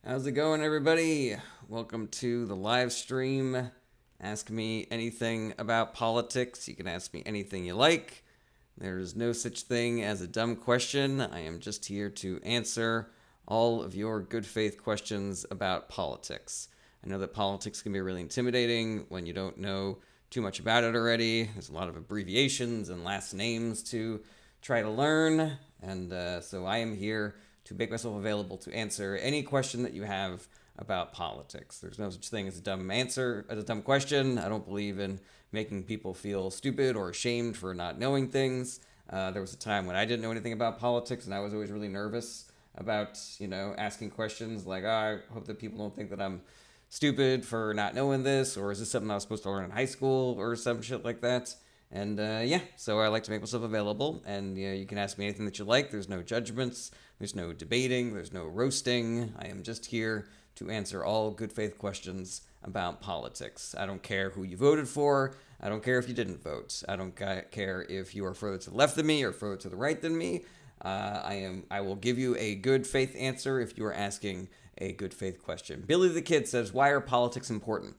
How's it going, everybody? Welcome to the live stream. Ask me anything about politics. You can ask me anything you like. There's no such thing as a dumb question. I am just here to answer all of your good faith questions about politics. I know that politics can be really intimidating when you don't know too much about it already. There's a lot of abbreviations and last names to try to learn. And so I am here to make myself available to answer any question that you have about politics. There's no such thing as a dumb question. I don't believe in making people feel stupid or ashamed for not knowing things. There was a time when I didn't know anything about politics, and I was always really nervous about, asking questions like, I hope that people don't think that I'm stupid for not knowing this, or is this something I was supposed to learn in high school, or some shit like that. And so I like to make myself available, and you can ask me anything that you like. There's no judgments, there's no debating, there's no roasting. I am just here to answer all good faith questions about politics. I don't care who you voted for. I don't care if you didn't vote. I don't care if you are further to the left than me or further to the right than me. I will give you a good faith answer if you are asking a good faith question. Billy the Kid says, "Why are politics important?"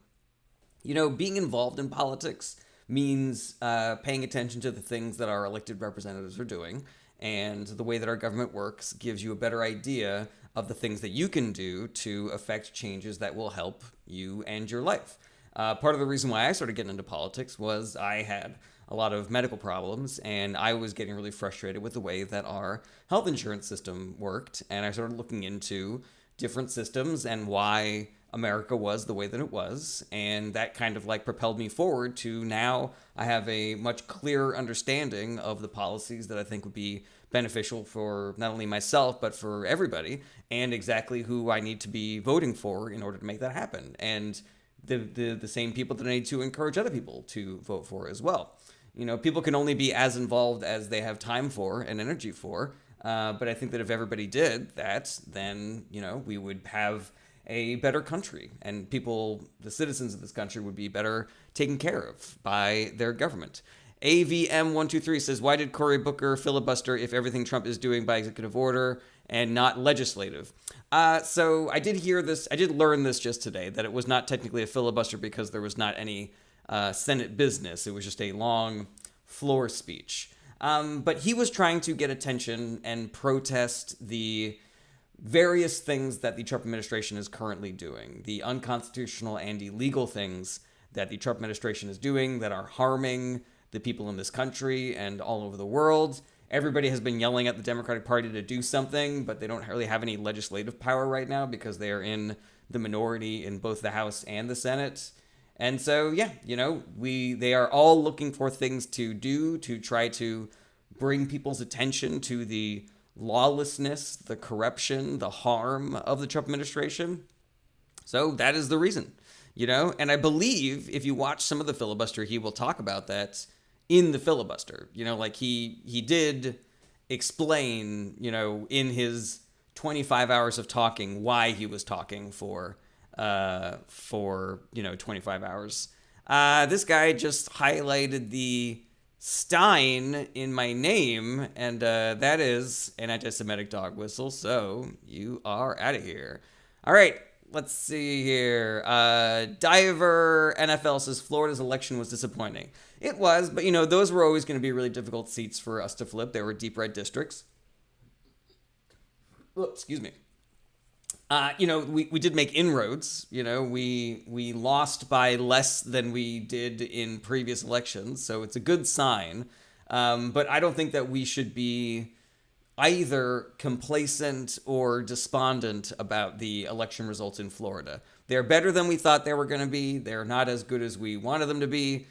Being involved in politics means paying attention to the things that our elected representatives are doing, and the way that our government works gives you a better idea of the things that you can do to affect changes that will help you and your life. Part of the reason why I started getting into politics was I had a lot of medical problems, and I was getting really frustrated with the way that our health insurance system worked, and I started looking into different systems and why America was the way that it was, and that kind of like propelled me forward to now I have a much clearer understanding of the policies that I think would be beneficial for not only myself but for everybody, and exactly who I need to be voting for in order to make that happen, and the same people that I need to encourage other people to vote for as well. People can only be as involved as they have time for and energy for. But I think that if everybody did that, then, we would have a better country, and the citizens of this country, would be better taken care of by their government. AVM123 says, "Why did Cory Booker filibuster if everything Trump is doing by executive order and not legislative?" So I did hear this. I did learn this just today, that it was not technically a filibuster because there was not any Senate business. It was just a long floor speech. But he was trying to get attention and protest the various things that the Trump administration is currently doing, the unconstitutional and illegal things that the Trump administration is doing that are harming the people in this country and all over the world. Everybody has been yelling at the Democratic Party to do something, but they don't really have any legislative power right now because they are in the minority in both the House and the Senate. And so, they are all looking for things to do to try to bring people's attention to the lawlessness, the corruption, the harm of the Trump administration. So that is the reason, and I believe if you watch some of the filibuster, he will talk about that in the filibuster. Like he did explain, in his 25 hours of talking, why he was talking for 25 hours. This guy just highlighted the Stein in my name, and that is an anti-Semitic dog whistle, so you are out of here. All right, let's see here. Diver NFL says Florida's election was disappointing. It was, but those were always going to be really difficult seats for us to flip. They were deep red districts. Oh, excuse me. We did make inroads. We lost by less than we did in previous elections, so it's a good sign. But I don't think that we should be either complacent or despondent about the election results in Florida. They're better than we thought they were going to be. They're not as good as we wanted them to be.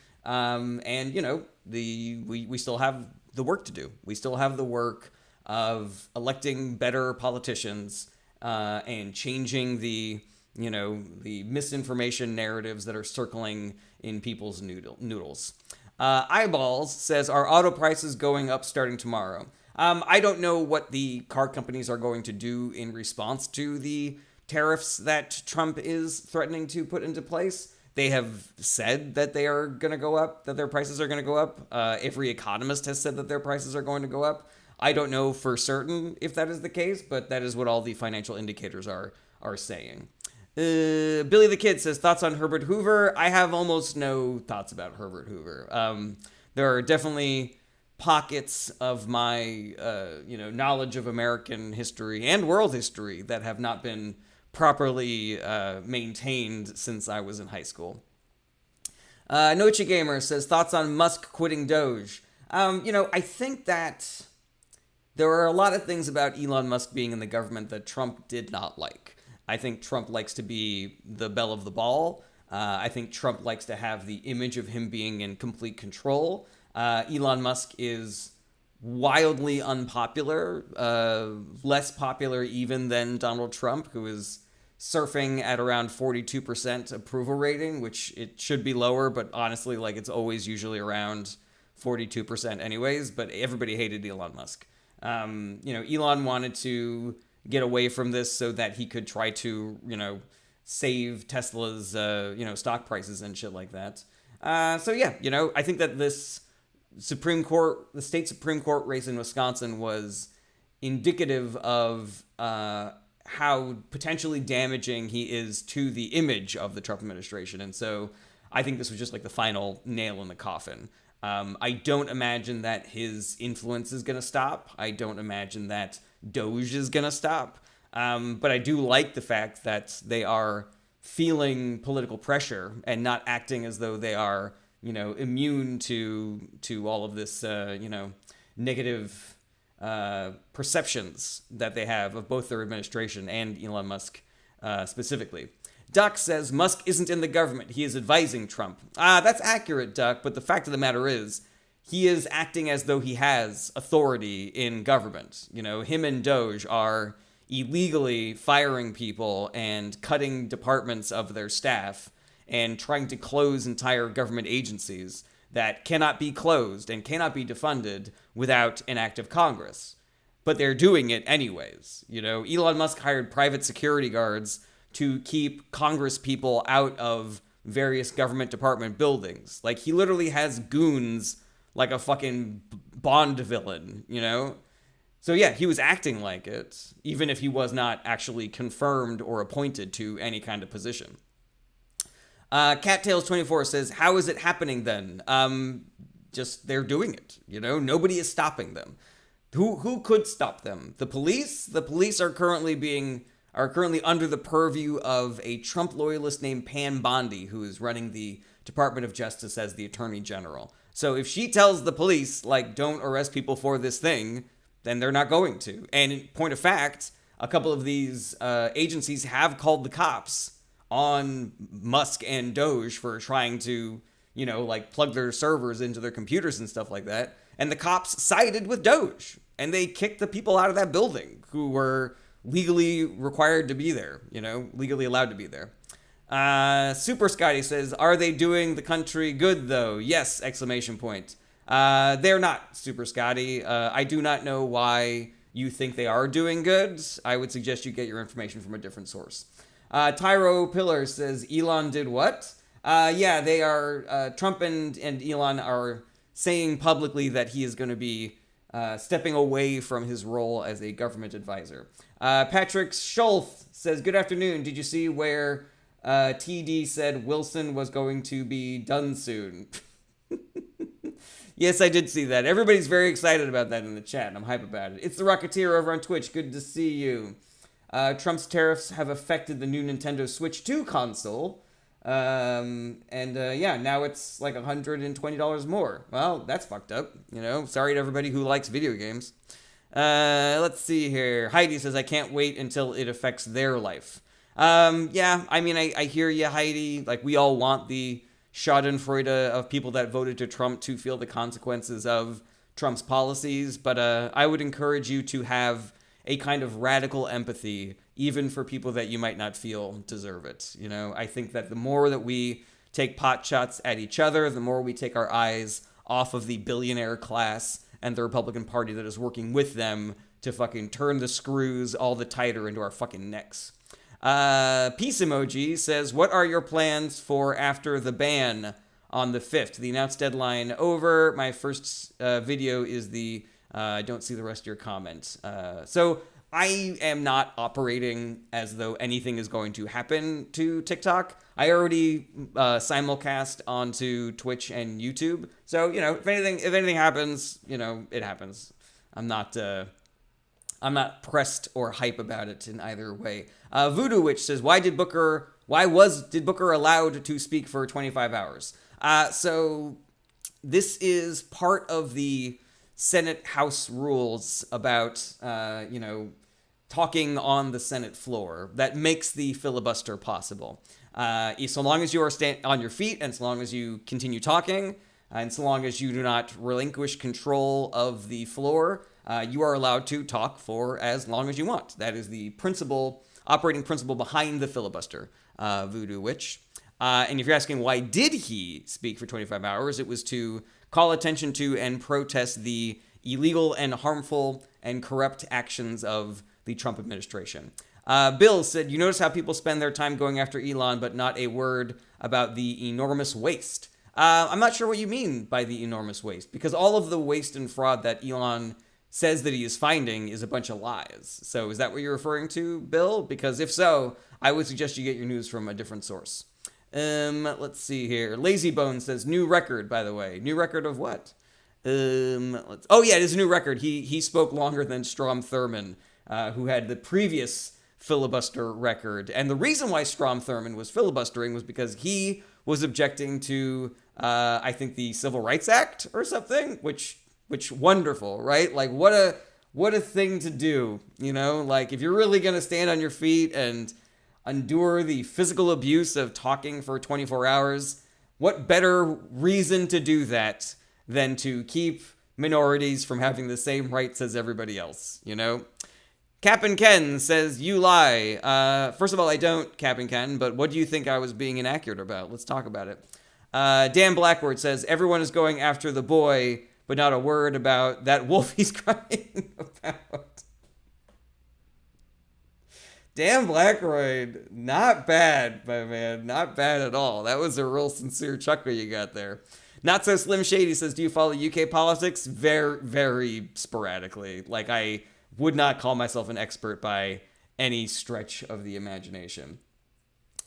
We still have the work to do. We still have the work of electing better politicians and changing the misinformation narratives that are circling in people's noodles. Eyeballs says, "Are auto prices going up starting tomorrow?" I don't know what the car companies are going to do in response to the tariffs that Trump is threatening to put into place. They have said that they are going to go up, that their prices are going to go up. Every economist has said that their prices are going to go up. I don't know for certain if that is the case, but that is what all the financial indicators are saying. Billy the Kid says, thoughts on Herbert Hoover? I have almost no thoughts about Herbert Hoover. There are definitely pockets of my knowledge of American history and world history that have not been properly maintained since I was in high school. Noche Gamer says, thoughts on Musk quitting Doge? I think that there are a lot of things about Elon Musk being in the government that Trump did not like. I think Trump likes to be the belle of the ball. I think Trump likes to have the image of him being in complete control. Elon Musk is wildly unpopular, less popular even than Donald Trump, who is surfing at around 42% approval rating, which it should be lower, but honestly, like, it's always usually around 42% anyways, but everybody hated Elon Musk. Elon wanted to get away from this so that he could try to, save Tesla's, stock prices and shit like that. I think that this the state Supreme Court race in Wisconsin was indicative of how potentially damaging he is to the image of the Trump administration. And so I think this was just like the final nail in the coffin. I don't imagine that his influence is going to stop. I don't imagine that Doge is going to stop. But I do like the fact that they are feeling political pressure and not acting as though they are, immune to all of this, negative perceptions that they have of both their administration and Elon Musk specifically. Duck says Musk isn't in the government. He is advising Trump. That's accurate, Duck, but the fact of the matter is he is acting as though he has authority in government. Him and Doge are illegally firing people and cutting departments of their staff and trying to close entire government agencies that cannot be closed and cannot be defunded without an act of Congress. But they're doing it anyways. Elon Musk hired private security guards to keep Congress people out of various government department buildings. Like, he literally has goons like a fucking Bond villain, So yeah, he was acting like it, even if he was not actually confirmed or appointed to any kind of position. Cattails24 says, how is it happening then? Just they're doing it, Nobody is stopping them. Who could stop them? The police? The police are currently under the purview of a Trump loyalist named Pam Bondi, who is running the Department of Justice as the Attorney General. So if she tells the police, don't arrest people for this thing, then they're not going to. And in point of fact, a couple of these agencies have called the cops on Musk and Doge for trying to, plug their servers into their computers and stuff like that. And the cops sided with Doge, and they kicked the people out of that building who were legally required to be there, legally allowed to be there. Super Scotty says, are they doing the country good though? Yes, exclamation point. They're not, Super Scotty. I do not know why you think they are doing good. I would suggest you get your information from a different source. Tyro Pillar says, Elon did what? Yeah, they are, Trump and Elon are saying publicly that he is going to be stepping away from his role as a government advisor. Patrick Schultz says, good afternoon. Did you see where TD said Wilson was going to be done soon? Yes, I did see that. Everybody's very excited about that in the chat, and I'm hype about it. It's the Rocketeer over on Twitch. Good to see you. Trump's tariffs have affected the new Nintendo Switch 2 console. Now it's like $120 more. Well, that's fucked up. Sorry to everybody who likes video games. Let's see here. Heidi says, I can't wait until it affects their life. I hear you, Heidi. Like, we all want the schadenfreude of people that voted to Trump to feel the consequences of Trump's policies. But I would encourage you to have a kind of radical empathy, even for people that you might not feel deserve it. I think that the more that we take pot shots at each other, the more we take our eyes off of the billionaire class and the Republican Party that is working with them to fucking turn the screws all the tighter into our fucking necks. Peace emoji says, what are your plans for after the ban on the 5th? The announced deadline over. My first video is the I don't see the rest of your comment. So I am not operating as though anything is going to happen to TikTok. I already simulcast onto Twitch and YouTube. So, if anything happens, it happens. I'm not pressed or hype about it in either way. Voodoo Witch says, did Booker allowed to speak for 25 hours? So this is part of the Senate House rules about, talking on the Senate floor that makes the filibuster possible. So long as you are on your feet, and so long as you continue talking, and so long as you do not relinquish control of the floor, you are allowed to talk for as long as you want. That is the operating principle behind the filibuster, Voodoo Witch. And if you're asking why did he speak for 25 hours, it was to call attention to and protest the illegal and harmful and corrupt actions of the Trump administration. Bill said, you notice how people spend their time going after Elon, but not a word about the enormous waste. I'm not sure what you mean by the enormous waste, because all of the waste and fraud that Elon says that he is finding is a bunch of lies. So is that what you're referring to, Bill? Because if so, I would suggest you get your news from a different source. Let's see here. Lazy Bones says, new record, by the way. New record of what? It is a new record. He spoke longer than Strom Thurmond, who had the previous filibuster record. And the reason why Strom Thurmond was filibustering was because he was objecting to, I think, the Civil Rights Act or something, which wonderful, right? Like, what a thing to do, Like, if you're really going to stand on your feet and endure the physical abuse of talking for 24 hours, what better reason to do that than to keep minorities from having the same rights as everybody else, Cap'n Ken says, you lie. First of all, I don't, Cap'n Ken, but what do you think I was being inaccurate about? Let's talk about it. Dan Blackwood says, everyone is going after the boy, but not a word about that wolf he's crying about. Dan Blackroyd, not bad, my man. Not bad at all. That was a real sincere chuckle you got there. Not So Slim Shady says, do you follow UK politics? Very, very sporadically. Like, I would not call myself an expert by any stretch of the imagination.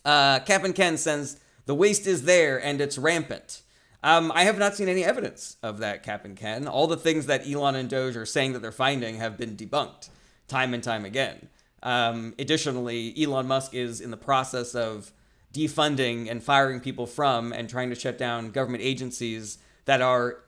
Cap'n Ken says, the waste is there and it's rampant. I have not seen any evidence of that, Cap'n Ken. All the things that Elon and Doge are saying that they're finding have been debunked time and time again. Additionally, Elon Musk is in the process of defunding and firing people from and trying to shut down government agencies that are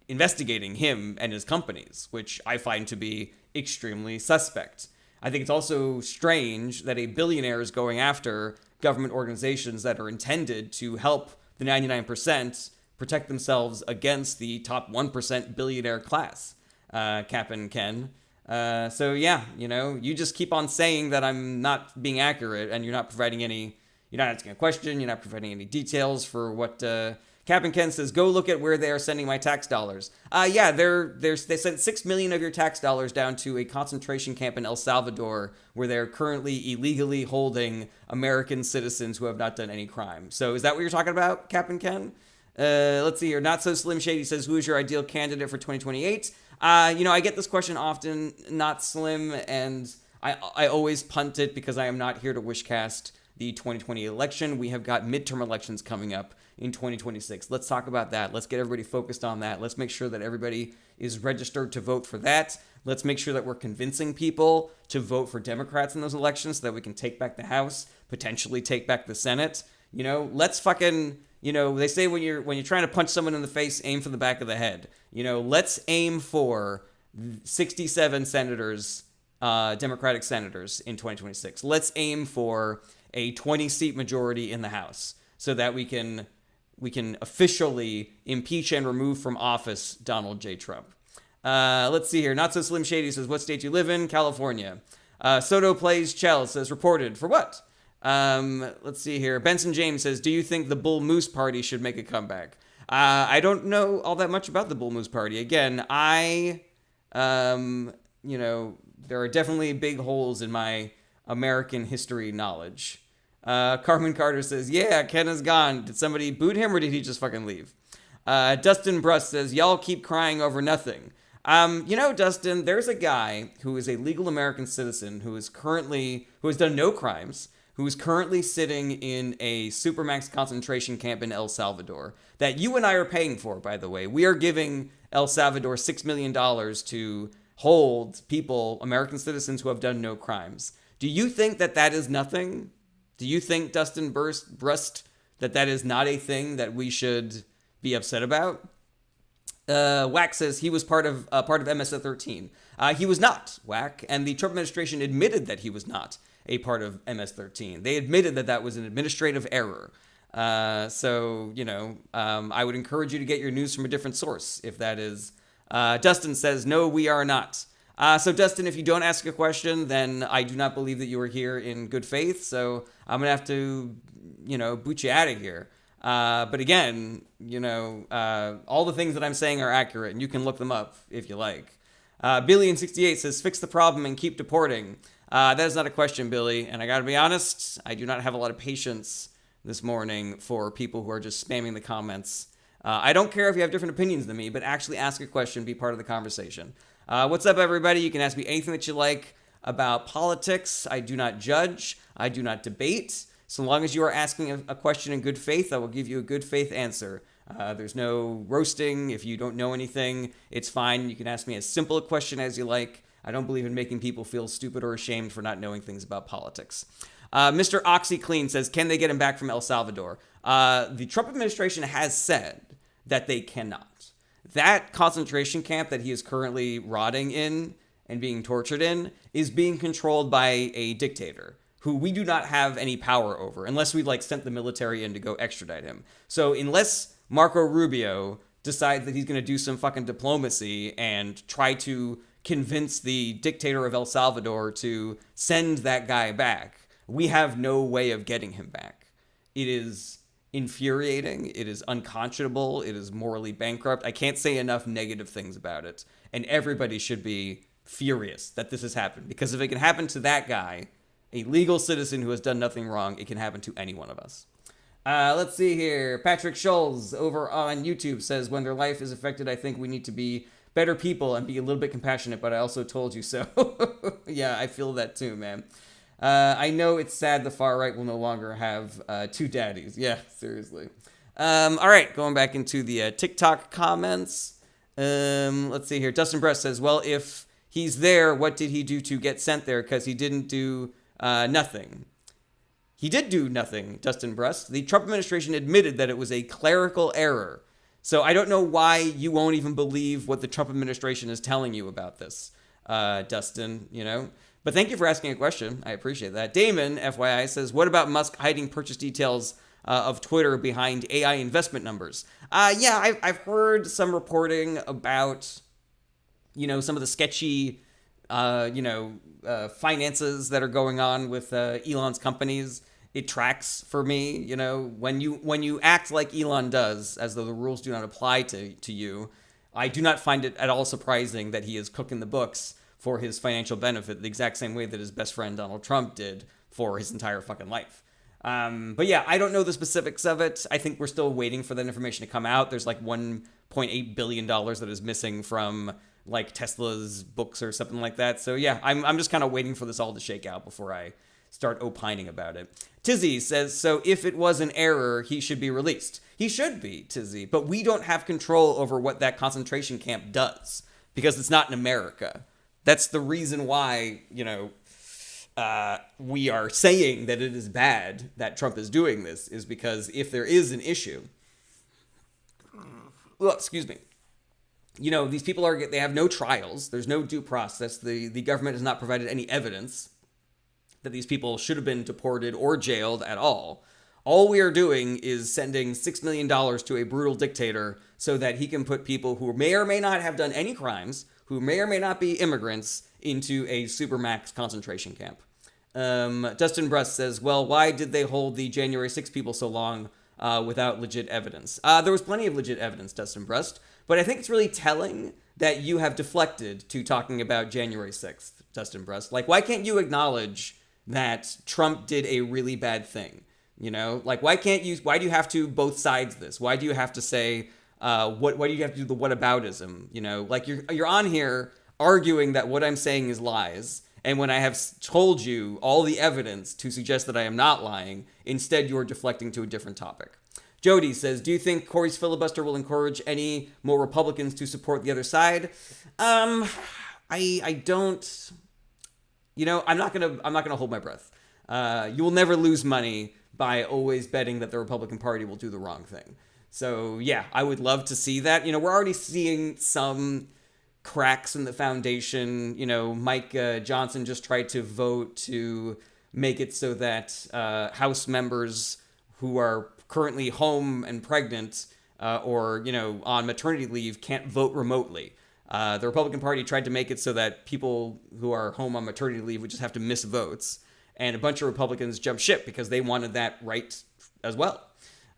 investigating him and his companies, which I find to be extremely suspect. I think it's also strange that a billionaire is going after government organizations that are intended to help the 99% protect themselves against the top 1% billionaire class, Cap'n Ken. So yeah, you just keep on saying that I'm not being accurate and you're not asking a question, you're not providing any details for what, Cap'n Ken says, go look at where they are sending my tax dollars. They sent 6 million of your tax dollars down to a concentration camp in El Salvador where they're currently illegally holding American citizens who have not done any crime. So is that what you're talking about, Cap'n Ken? Let's see here. Not So Slim Shady says, who is your ideal candidate for 2028? I get this question often, not Slim, and I always punt it because I am not here to wishcast the 2020 election. We have got midterm elections coming up in 2026. Let's talk about that. Let's get everybody focused on that. Let's make sure that everybody is registered to vote for that. Let's make sure that we're convincing people to vote for Democrats in those elections so that we can take back the House, potentially take back the Senate. Let's fucking, they say when you're trying to punch someone in the face, aim for the back of the head. Let's aim for 67 senators, Democratic senators in 2026. Let's aim for a 20-seat majority in the House so that we can officially impeach and remove from office Donald J. Trump. Let's see here. Not So Slim Shady says, what state do you live in? California. Soto Plays Chell says, reported. For what? Let's see here. Benson James says, do you think the Bull Moose Party should make a comeback? I don't know all that much about the Bull Moose Party. Again, there are definitely big holes in my American history knowledge. Carmen Carter says, yeah, Ken is gone. Did somebody boot him or did he just fucking leave? Dustin Bruss says, y'all keep crying over nothing. Dustin, there's a guy who is a legal American citizen who has done no crimes, who is currently sitting in a supermax concentration camp in El Salvador that you and I are paying for, by the way. We are giving El Salvador $6 million to hold people, American citizens who have done no crimes. Do you think that is nothing? Do you think, Dustin Brust, that is not a thing that we should be upset about? Whack says he was part of MS-13. He was not, Whack, and the Trump administration admitted that he was not a part of MS-13. They admitted that was an administrative error. I would encourage you to get your news from a different source, if that is. Dustin says, no, we are not. So, Dustin, if you don't ask a question, then I do not believe that you are here in good faith, so I'm going to have to, boot you out of here. But again, all the things that I'm saying are accurate, and you can look them up if you like. Billion68 says, fix the problem and keep deporting. That is not a question, Billy, and I gotta be honest, I do not have a lot of patience this morning for people who are just spamming the comments. I don't care if you have different opinions than me, but actually ask a question, be part of the conversation. What's up, everybody? You can ask me anything that you like about politics. I do not judge. I do not debate. So long as you are asking a question in good faith, I will give you a good faith answer. There's no roasting. If you don't know anything, it's fine. You can ask me as simple a question as you like. I don't believe in making people feel stupid or ashamed for not knowing things about politics. Mr. OxyClean says, can they get him back from El Salvador? The Trump administration has said that they cannot. That concentration camp that he is currently rotting in and being tortured in is being controlled by a dictator who we do not have any power over unless we sent the military in to go extradite him. So unless Marco Rubio decides that he's going to do some fucking diplomacy and try to convince the dictator of El Salvador to send that guy back, we have no way of getting him back. It is infuriating. It is unconscionable. It is morally bankrupt. I can't say enough negative things about it. And everybody should be furious that this has happened, because if it can happen to that guy, a legal citizen who has done nothing wrong, it can happen to any one of us. Let's see here. Patrick Scholes over on YouTube says, when their life is affected, I think we need to be better people and be a little bit compassionate, but I also told you so. Yeah, I feel that too, man. I know it's sad the far right will no longer have two daddies. Yeah, seriously. All right, going back into the TikTok comments. Let's see here. Dustin Brest says, well, if he's there, what did he do to get sent there? Because he didn't do nothing. He did do nothing, Dustin Brest. The Trump administration admitted that it was a clerical error. So I don't know why you won't even believe what the Trump administration is telling you about this, Dustin, But thank you for asking a question. I appreciate that. Damon, FYI, says, what about Musk hiding purchase details of Twitter behind AI investment numbers? I've heard some reporting about, some of the sketchy, finances that are going on with Elon's companies. It tracks for me, when you act like Elon does, as though the rules do not apply to you. I do not find it at all surprising that he is cooking the books for his financial benefit, the exact same way that his best friend Donald Trump did for his entire fucking life. But yeah, I don't know the specifics of it. I think we're still waiting for that information to come out. There's $1.8 billion that is missing from Tesla's books or something like that. So yeah, I'm just kind of waiting for this all to shake out before I start opining about it. Tizzy says, so if it was an error, he should be released. He should be, Tizzy, but we don't have control over what that concentration camp does because it's not in America. That's the reason why, we are saying that it is bad that Trump is doing this, is because if there is an issue, excuse me, these people they have no trials. There's no due process. The government has not provided any evidence that these people should have been deported or jailed at all. All we are doing is sending $6 million to a brutal dictator so that he can put people who may or may not have done any crimes, who may or may not be immigrants, into a supermax concentration camp. Dustin Brust says, well, why did they hold the January 6th people so long without legit evidence? There was plenty of legit evidence, Dustin Brust, but I think it's really telling that you have deflected to talking about January 6th, Dustin Brust. Why can't you acknowledge that Trump did a really bad thing? Why do you have to both sides this? Why do you have to say, Why do you have to do the whataboutism? You know, like you're on here arguing that what I'm saying is lies. And when I have told you all the evidence to suggest that I am not lying, instead you're deflecting to a different topic. Jody says, do you think Corey's filibuster will encourage any more Republicans to support the other side? I don't, you know, I'm not gonna hold my breath. You will never lose money by always betting that the Republican Party will do the wrong thing. So yeah, I would love to see that. You know, we're already seeing some cracks in the foundation. You know, Mike Johnson just tried to vote to make it so that House members who are currently home and pregnant or, you know, on maternity leave can't vote remotely. The Republican Party tried to make it so that people who are home on maternity leave would just have to miss votes. And a bunch of Republicans jumped ship because they wanted that right as well.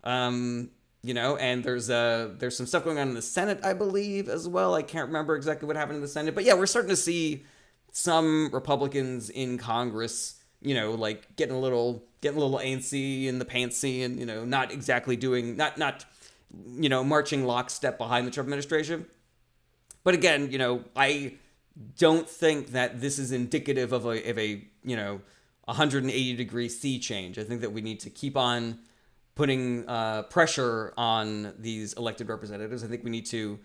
You know, and there's some stuff going on in the Senate, I believe, as well. I can't remember exactly what happened in the Senate. But yeah, we're starting to see some Republicans in Congress, you know, like getting a little antsy in the pantsy and, you know, not exactly doing, not you know, marching lockstep behind the Trump administration. But again, you know, I don't think that this is indicative of a you know, 180-degree sea change. I think that we need to keep on putting pressure on these elected representatives. I think we need to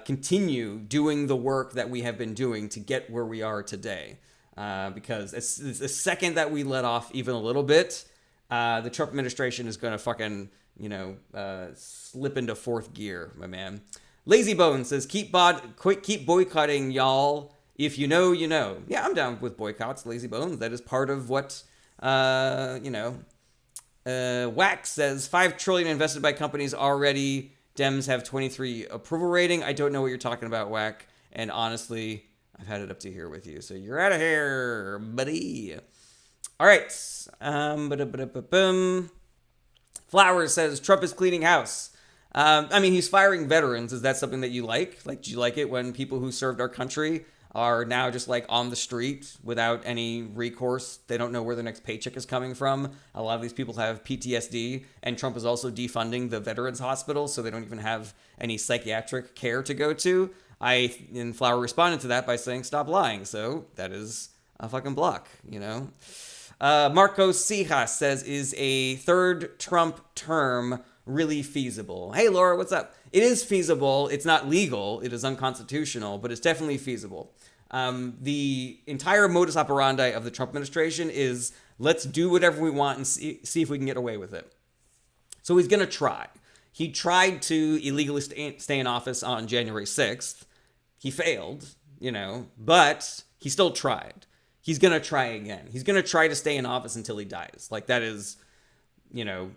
continue doing the work that we have been doing to get where we are today. Because it's the second that we let off even a little bit, the Trump administration is going to fucking, you know, slip into fourth gear, my man. Lazy Bones says, keep boycotting, y'all. If you know, you know. Yeah, I'm down with boycotts, Lazy Bones. That is part of what, you know. Wax says, $5 trillion invested by companies already. Dems have 23 approval rating. I don't know what you're talking about, Wack. And honestly, I've had it up to here with you. So you're out of here, buddy. All right. Flowers says, Trump is cleaning house. I mean, he's firing veterans. Is that something that you like? Like, do you like it when people who served our country are now just like on the street without any recourse? They don't know where their next paycheck is coming from. A lot of these people have PTSD, and Trump is also defunding the veterans hospital, so they don't even have any psychiatric care to go to. And Flower responded to that by saying, stop lying. So that is a fucking block, you know? Marcos Sijas says, is a third Trump term really feasible? Hey, Laura, what's up? It is feasible. It's not legal. It is unconstitutional, but it's definitely feasible. The entire modus operandi of the Trump administration is let's do whatever we want and see if we can get away with it. So he's going to try. He tried to illegally stay in office on January 6th. He failed, you know, but he still tried. He's going to try again. He's going to try to stay in office until he dies. Like, that is, you know,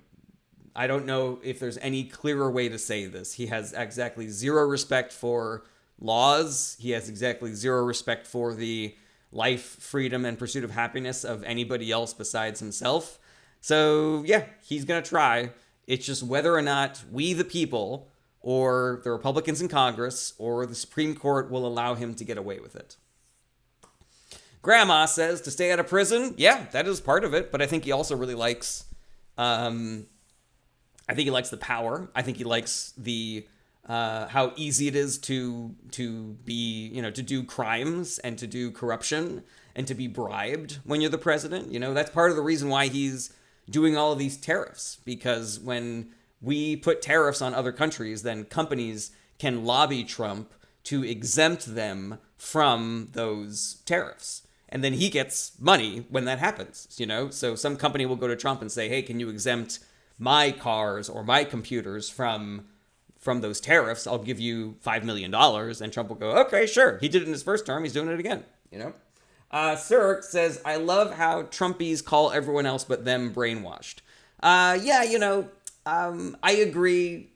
I don't know if there's any clearer way to say this. He has exactly zero respect for laws. He has exactly zero respect for the life, freedom, and pursuit of happiness of anybody else besides himself. So, yeah, he's going to try. It's just whether or not we, the people, or the Republicans in Congress, or the Supreme Court will allow him to get away with it. Grandma says to stay out of prison. Yeah, that is part of it. But I think he also really likes... I think he likes the power. I think he likes the how easy it is to be, you know, to do crimes and to do corruption and to be bribed when you're the president. You know, that's part of the reason why he's doing all of these tariffs, because when we put tariffs on other countries, then companies can lobby Trump to exempt them from those tariffs. And then he gets money when that happens, you know? So some company will go to Trump and say, hey, can you exempt my cars or my computers from those tariffs? I'll give you $5 million. And Trump will go, okay, sure. He did it in his first term. He's doing it again, you know? Sir says, I love how Trumpies call everyone else but them brainwashed. Yeah, you know, I agree,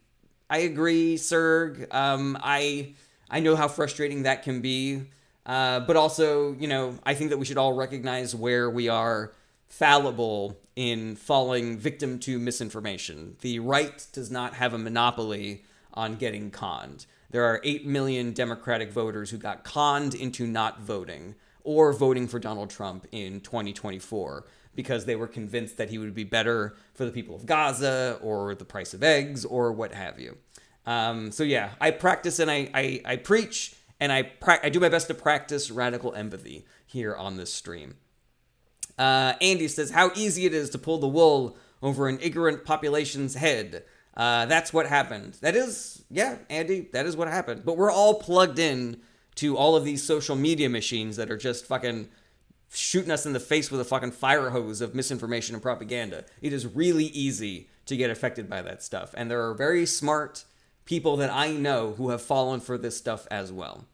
Serg. I know how frustrating that can be. But also, you know, I think that we should all recognize where we are fallible in falling victim to misinformation. The right does not have a monopoly on getting conned. There are 8 million Democratic voters who got conned into not voting or voting for Donald Trump in 2024 because they were convinced that he would be better for the people of Gaza or the price of eggs or what have you. So yeah, I practice and I preach and I do my best to practice radical empathy here on this stream. Andy says, how easy it is to pull the wool over an ignorant population's head. That's what happened. That is, yeah, Andy, that is what happened. But we're all plugged in to all of these social media machines that are just fucking shooting us in the face with a fucking fire hose of misinformation and propaganda. It is really easy to get affected by that stuff. And there are very smart people that I know who have fallen for this stuff as well.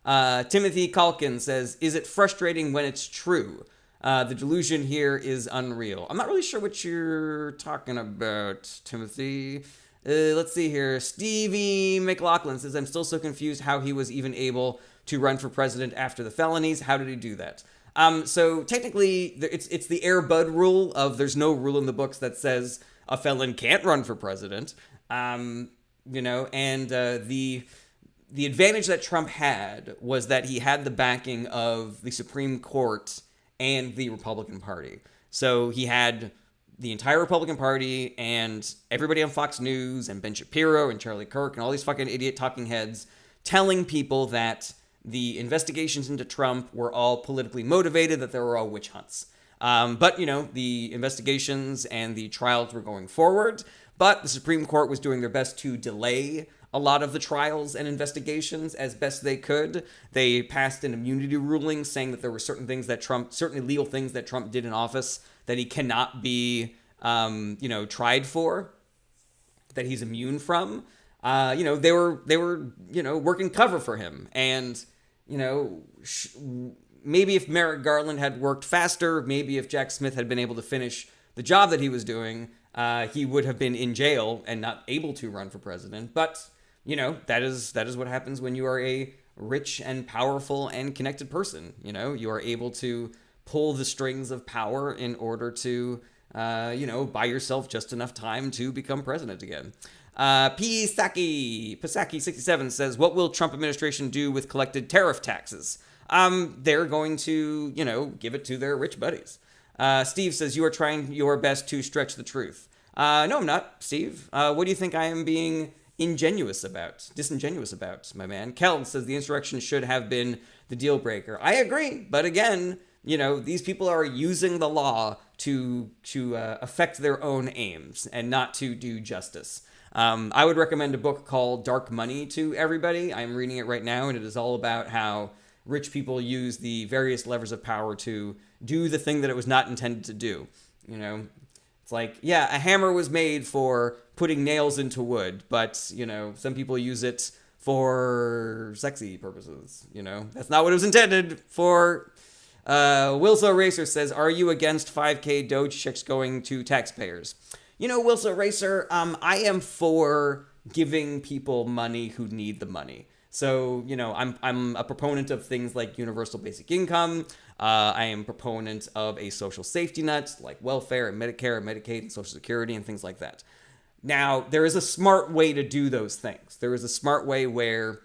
Timothy Calkin says, is it frustrating when it's true? The delusion here is unreal. I'm not really sure what you're talking about, Timothy. Let's see here. Stevie McLaughlin says, I'm still so confused how he was even able to run for president after the felonies. How did he do that? So technically, it's the Air Bud rule of there's no rule in the books that says a felon can't run for president. And the advantage that Trump had was that he had the backing of the Supreme Court and the Republican Party. So he had the entire Republican Party and everybody on Fox News and Ben Shapiro and Charlie Kirk and all these fucking idiot talking heads telling people that the investigations into Trump were all politically motivated, that they were all witch hunts. But the investigations and the trials were going forward, but the Supreme Court was doing their best to delay a lot of the trials and investigations as best they could. They passed an immunity ruling saying that there were certain legal things that Trump did in office that he cannot be, tried for, that he's immune from. They were working cover for him. And, maybe if Merrick Garland had worked faster, maybe if Jack Smith had been able to finish the job that he was doing, he would have been in jail and not able to run for president. But, that is what happens when you are a rich and powerful and connected person. You are able to pull the strings of power in order to, buy yourself just enough time to become president again. Pisaki67 says, what will Trump administration do with collected tariff taxes? They're going to, give it to their rich buddies. Steve says, you are trying your best to stretch the truth. No, I'm not, Steve. What do you think I am being disingenuous about, my man? Kel says the insurrection should have been the deal breaker. I agree, but again, these people are using the law to affect their own aims and not to do justice. I would recommend a book called Dark Money to everybody. I'm reading it right now, and it is all about how rich people use the various levers of power to do the thing that it was not intended to do. It's like, yeah, a hammer was made for putting nails into wood, but, some people use it for sexy purposes. That's not what it was intended for. Wilso Racer says, are you against 5K Doge checks going to taxpayers? Wilso Racer, I am for giving people money who need the money. So, I'm a proponent of things like universal basic income. I am a proponent of a social safety net like welfare and Medicare and Medicaid and Social Security and things like that. Now, there is a smart way to do those things. There is a smart way where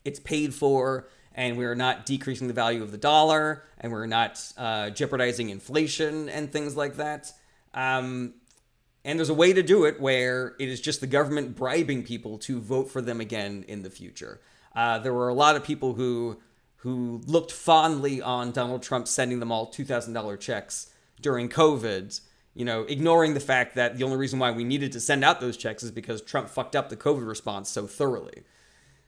it's paid for and we're not decreasing the value of the dollar and we're not jeopardizing inflation and things like that. And there's a way to do it where it is just the government bribing people to vote for them again in the future. There were a lot of people who looked fondly on Donald Trump sending them all $2,000 checks during COVID, ignoring the fact that the only reason why we needed to send out those checks is because Trump fucked up the COVID response so thoroughly.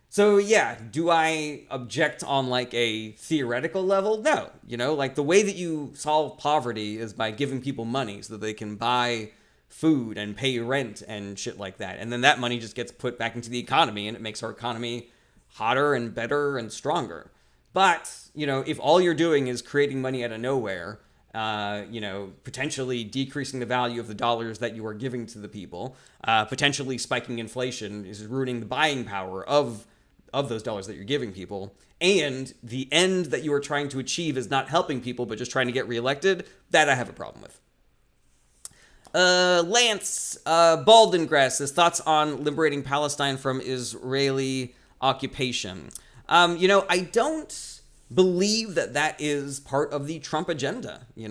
So yeah, do I object on like a theoretical level? No. The way that you solve poverty is by giving people money so that they can buy food and pay rent and shit like that. And then that money just gets put back into the economy and it makes our economy hotter and better and stronger. But, if all you're doing is creating money out of nowhere, potentially decreasing the value of the dollars that you are giving to the people, potentially spiking inflation, is ruining the buying power of those dollars that you're giving people, and the end that you are trying to achieve is not helping people but just trying to get reelected, that I have a problem with. Lance Baldengrass says, thoughts on liberating Palestine from Israeli occupation. I don't believe that is part of the Trump agenda. He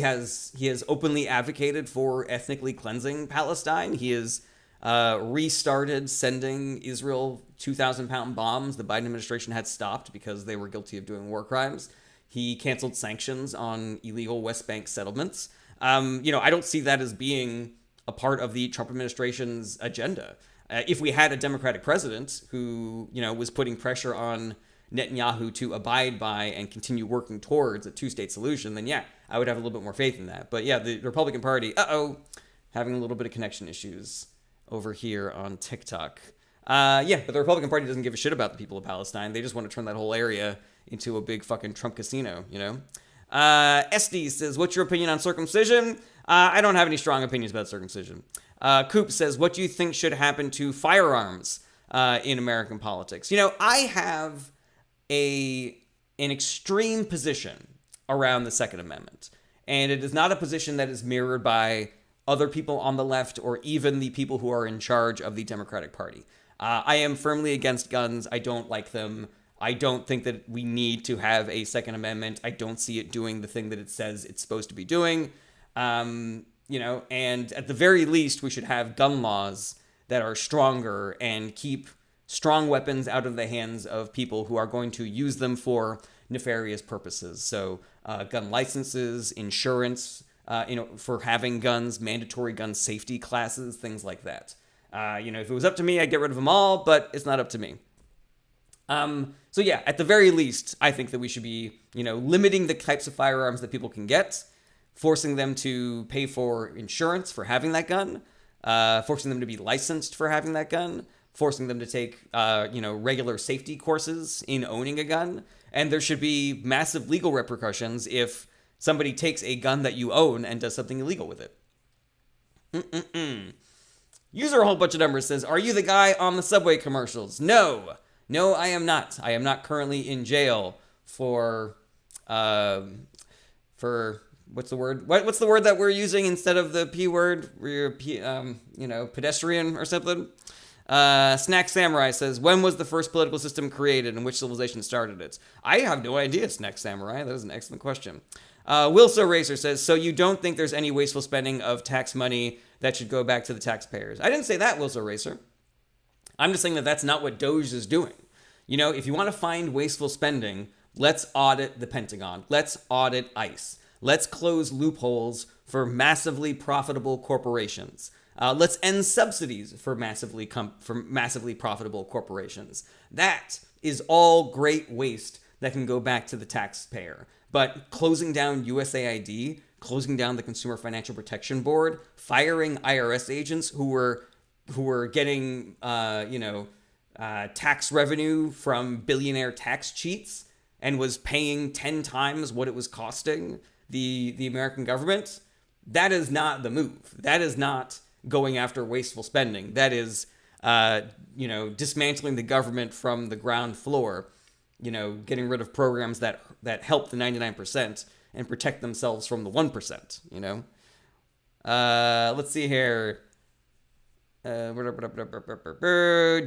has openly advocated for ethnically cleansing Palestine. He is restarted sending Israel 2,000-pound bombs the Biden administration had stopped because they were guilty of doing war crimes. He canceled sanctions on illegal West Bank settlements. I don't see that as being a part of the Trump administration's agenda. If we had a Democratic president who, was putting pressure on Netanyahu to abide by and continue working towards a two-state solution, then yeah, I would have a little bit more faith in that. But yeah, the Republican Party, having a little bit of connection issues over here on TikTok. But the Republican Party doesn't give a shit about the people of Palestine. They just want to turn that whole area into a big fucking Trump casino, SD says, what's your opinion on circumcision? I don't have any strong opinions about circumcision. Coop says, what do you think should happen to firearms in American politics? I have an extreme position around the Second Amendment. And it is not a position that is mirrored by other people on the left or even the people who are in charge of the Democratic Party. I am firmly against guns. I don't like them. I don't think that we need to have a Second Amendment. I don't see it doing the thing that it says it's supposed to be doing. And at the very least, we should have gun laws that are stronger and keep strong weapons out of the hands of people who are going to use them for nefarious purposes. So gun licenses, insurance, for having guns, mandatory gun safety classes, things like that. If it was up to me, I'd get rid of them all, but it's not up to me. So yeah, at the very least, I think that we should be, limiting the types of firearms that people can get, forcing them to pay for insurance for having that gun, forcing them to be licensed for having that gun, forcing them to take, regular safety courses in owning a gun. And there should be massive legal repercussions if somebody takes a gun that you own and does something illegal with it. User a whole bunch of numbers says, are you the guy on the Subway commercials? No, I am not. I am not currently in jail for what's the word? What's the word that we're using instead of the P word? We're, pedestrian or something. Snack Samurai says, when was the first political system created and which civilization started it? I have no idea, Snack Samurai. That is an excellent question. Wilso Racer says, so you don't think there's any wasteful spending of tax money that should go back to the taxpayers? I didn't say that, Wilso Racer. I'm just saying that that's not what Doge is doing. If you want to find wasteful spending, let's audit the Pentagon. Let's audit ICE. Let's close loopholes for massively profitable corporations. Let's end subsidies for massively profitable corporations. That is all great waste that can go back to the taxpayer. But closing down USAID, closing down the Consumer Financial Protection Board, firing IRS agents who were getting tax revenue from billionaire tax cheats and was paying 10 times what it was costing the American government, that is not the move. That is not going after wasteful spending. That is, dismantling the government from the ground floor, getting rid of programs that help the 99% and protect themselves from the 1%, Let's see here.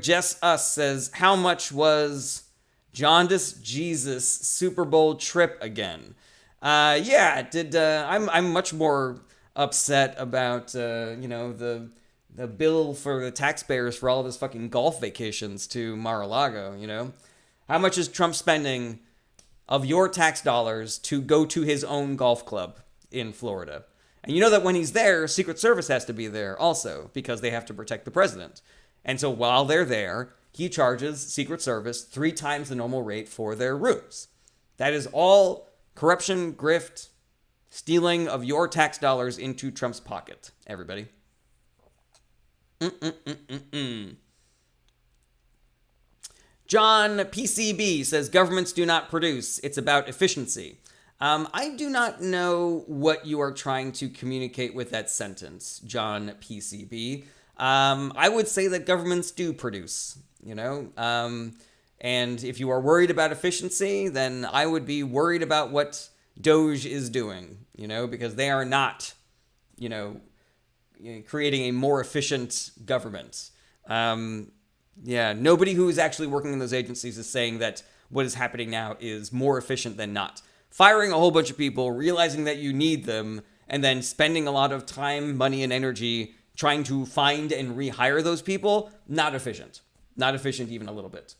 Jess Us says, how much was Jaundice Jesus Super Bowl trip again? I'm much more upset about, the bill for the taxpayers for all of his fucking golf vacations to Mar-a-Lago, How much is Trump spending of your tax dollars to go to his own golf club in Florida? And you know that when he's there, Secret Service has to be there also because they have to protect the president. And so while they're there, he charges Secret Service 3 times the normal rate for their rooms. That is all corruption, grift, stealing of your tax dollars into Trump's pocket, everybody. John PCB says, governments do not produce. It's about efficiency. I do not know what you are trying to communicate with that sentence, John PCB. I would say that governments do produce, and if you are worried about efficiency, then I would be worried about what Doge is doing, because they are not, creating a more efficient government. Nobody who is actually working in those agencies is saying that what is happening now is more efficient than not. Firing a whole bunch of people, realizing that you need them, and then spending a lot of time, money, and energy trying to find and rehire those people, not efficient. Not efficient even a little bit.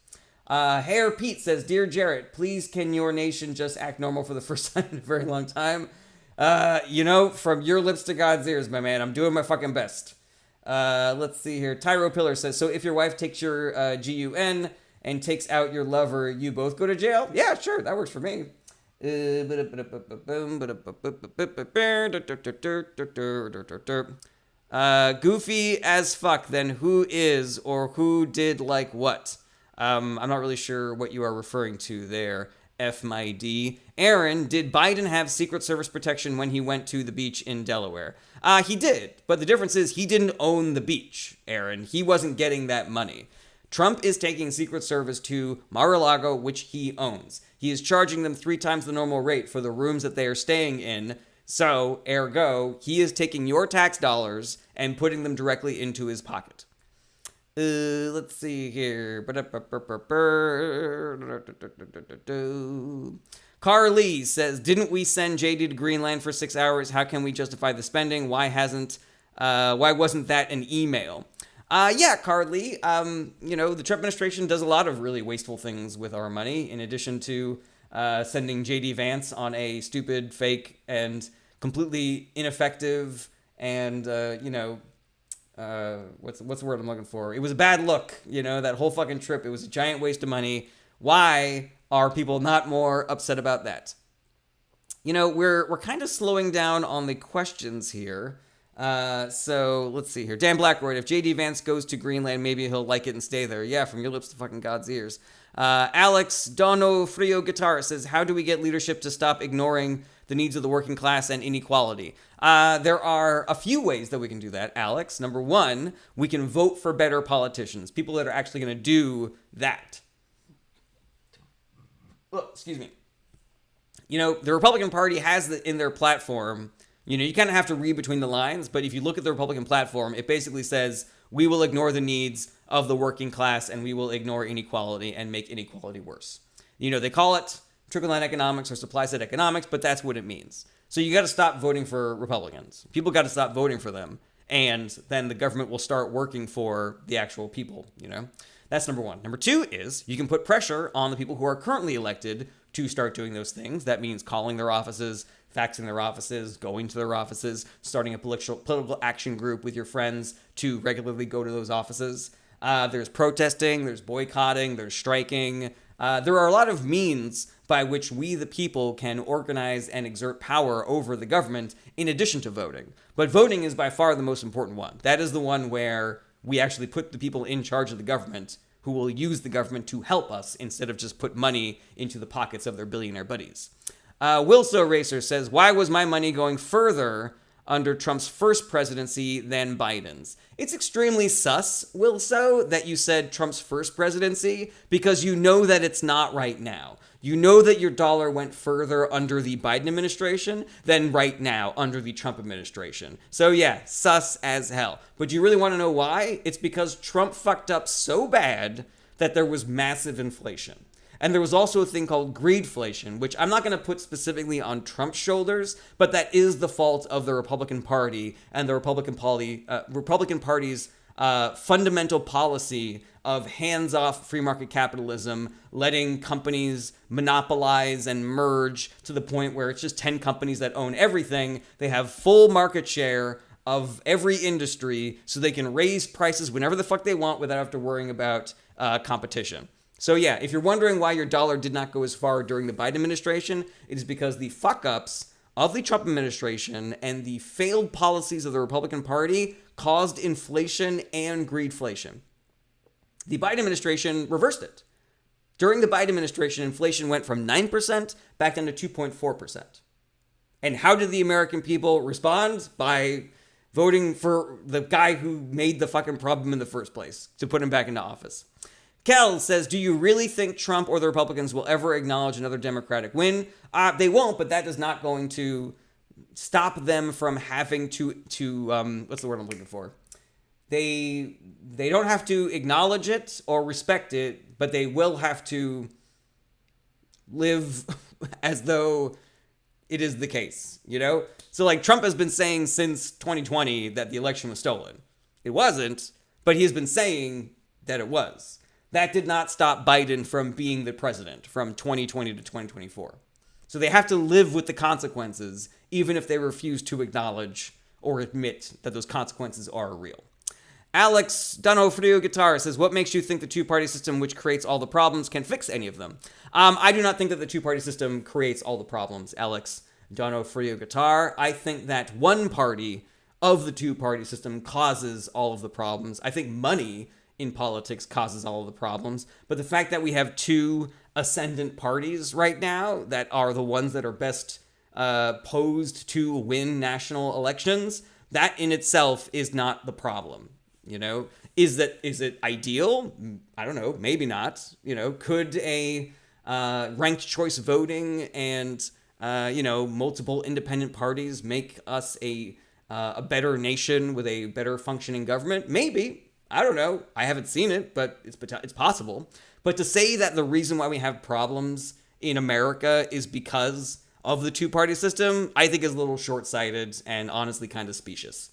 Hair Pete says, Dear Jarrett, please can your nation just act normal for the first time in a very long time? From your lips to God's ears, my man, I'm doing my fucking best. Let's see here. Tyro Pillar says, so if your wife takes your GUN and takes out your lover, you both go to jail? Yeah, sure, that works for me. Goofy as fuck, then who is or who did like what? I'm not really sure what you are referring to there. F my D. Aaron, did Biden have Secret Service protection when he went to the beach in Delaware? He did, but the difference is he didn't own the beach, Aaron. He wasn't getting that money. Trump is taking Secret Service to Mar-a-Lago, which he owns. He is charging them 3 times the normal rate for the rooms that they are staying in. So, ergo, he is taking your tax dollars and putting them directly into his pocket. Let's see here. Carly says, didn't we send JD to Greenland for 6 hours? How can we justify the spending? Why wasn't that an email? Yeah, Carly, the Trump administration does a lot of really wasteful things with our money, in addition to sending JD Vance on a stupid, fake, and completely ineffective and, what's the word I'm looking for? It was a bad look, that whole fucking trip. It was a giant waste of money. Why are people not more upset about that? We're kind of slowing down on the questions here. So let's see here. Dan Blackroyd, if JD Vance goes to Greenland, maybe he'll like it and stay there. Yeah, from your lips to fucking God's ears. Alex Dono Frio Guitar says, how do we get leadership to stop ignoring the needs of the working class and inequality? There are a few ways that we can do that, Alex. Number one, we can vote for better politicians, people that are actually going to do that. Oh, excuse me. The Republican Party has in their platform, you kind of have to read between the lines, but if you look at the Republican platform, it basically says, we will ignore the needs of the working class and we will ignore inequality and make inequality worse. They call it trickle-down economics or supply-side economics, but that's what it means. So you got to stop voting for Republicans. People got to stop voting for them, and then the government will start working for the actual people, That's number one. Number two is you can put pressure on the people who are currently elected to start doing those things. That means calling their offices, faxing their offices, going to their offices, starting a political action group with your friends to regularly go to those offices. There's protesting, there's boycotting, there's striking. There are a lot of means by which we, the people, can organize and exert power over the government in addition to voting. But voting is by far the most important one. That is the one where we actually put the people in charge of the government who will use the government to help us instead of just put money into the pockets of their billionaire buddies. Wilso Racer says, why was my money going further under Trump's first presidency than Biden's? It's extremely sus, Wilso, that you said Trump's first presidency, because you know that it's not right now. You know that your dollar went further under the Biden administration than right now under the Trump administration. So yeah, sus as hell. But do you really want to know why? It's because Trump fucked up so bad that there was massive inflation. And there was also a thing called greedflation, which I'm not going to put specifically on Trump's shoulders, but that is the fault of the Republican Party and the Republican Party's fundamental policy of hands-off free market capitalism, letting companies monopolize and merge to the point where it's just 10 companies that own everything. They have full market share of every industry, so they can raise prices whenever the fuck they want without having to worrying about competition. So yeah, if you're wondering why your dollar did not go as far during the Biden administration, it is because the fuck-ups of the Trump administration and the failed policies of the Republican Party caused inflation and greedflation. The Biden administration reversed it. During the Biden administration, inflation went from 9% back down to 2.4%. And how did the American people respond? By voting for the guy who made the fucking problem in the first place, to put him back into office. Kel says, do you really think Trump or the Republicans will ever acknowledge another Democratic win? They won't, but that is not going to stop them from having to what's the word I'm looking for? They don't have to acknowledge it or respect it, but they will have to live as though it is the case, you know? So like Trump has been saying since 2020 that the election was stolen. It wasn't, but he has been saying that it was. That did not stop Biden from being the president from 2020 to 2024. So they have to live with the consequences, even if they refuse to acknowledge or admit that those consequences are real. Alex Donofrio Guitar says, what makes you think the two-party system, which creates all the problems, can fix any of them? I do not think that the two-party system creates all the problems, Alex Donofrio Guitar. I think that one party of the two-party system causes all of the problems. I think money in politics causes all of the problems. But the fact that we have two ascendant parties right now that are the ones that are best posed to win national elections, that in itself is not the problem. You know, is it ideal? I don't know. Maybe not. You know, could a ranked choice voting and multiple independent parties make us a better nation with a better functioning government? Maybe. I don't know. I haven't seen it, but it's possible. But to say that the reason why we have problems in America is because of the two-party system, I think is a little short-sighted and honestly kind of specious.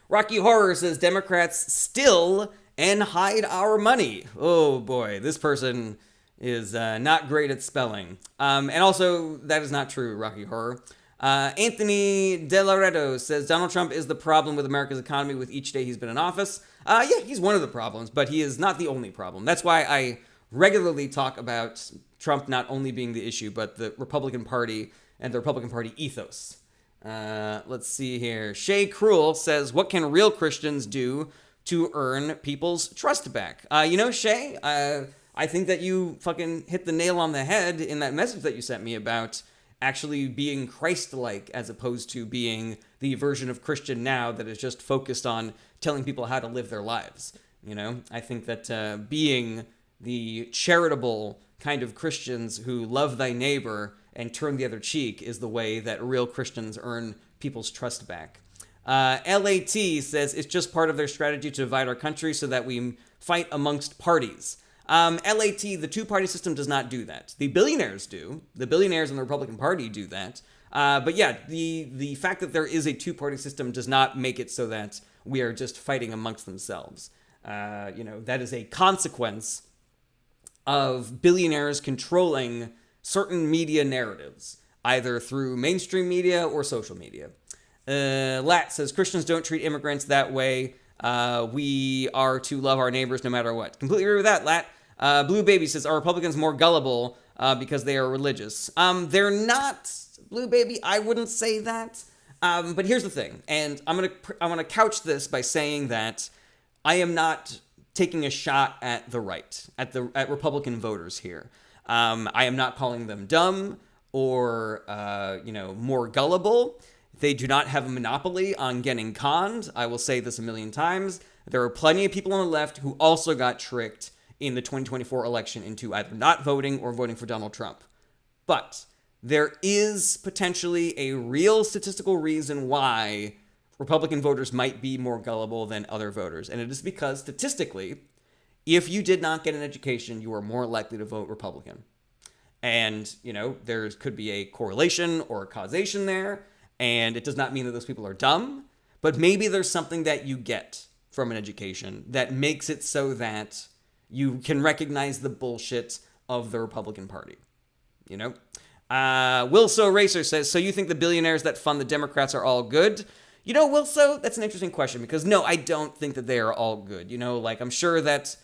Rocky Horror says, Democrats steal and hide our money. Oh boy, this person is not great at spelling. And also, that is not true, Rocky Horror. Anthony De Loreto says, Donald Trump is the problem with America's economy with each day he's been in office. Yeah, he's one of the problems, but he is not the only problem. That's why I regularly talk about Trump not only being the issue, but the Republican Party and the Republican Party ethos. Let's see here. Shay Cruel says, what can real Christians do to earn people's trust back? Shay, I think that you fucking hit the nail on the head in that message that you sent me about actually being Christ-like as opposed to being the version of Christian now that is just focused on telling people how to live their lives. You know, I think that being the charitable kind of Christians who love thy neighbor and turn the other cheek is the way that real Christians earn people's trust back. LAT says it's just part of their strategy to divide our country so that we fight amongst parties. LAT, the two-party system does not do that. The billionaires do. The billionaires in the Republican Party do that. But yeah, the fact that there is a two-party system does not make it so that we are just fighting amongst themselves. That is a consequence of billionaires controlling certain media narratives, either through mainstream media or social media. Lat says, Christians don't treat immigrants that way. We are to love our neighbors no matter what. Completely agree with that, Lat. Blue Baby says, are Republicans more gullible because they are religious? They're not, Blue Baby. I wouldn't say that. But here's the thing, and I'm gonna couch this by saying that I am not taking a shot at the right, at Republican voters here. I am not calling them dumb or more gullible. They do not have a monopoly on getting conned. I will say this a million times. There are plenty of people on the left who also got tricked in the 2024 election into either not voting or voting for Donald Trump. But there is potentially a real statistical reason why Republican voters might be more gullible than other voters. And it is because statistically, if you did not get an education, you are more likely to vote Republican. And, there could be a correlation or a causation there. And it does not mean that those people are dumb, but maybe there's something that you get from an education that makes it so that you can recognize the bullshit of the Republican Party. Wilso Racer says, so you think the billionaires that fund the Democrats are all good? Wilso, that's an interesting question because no, I don't think that they are all good. I'm sure that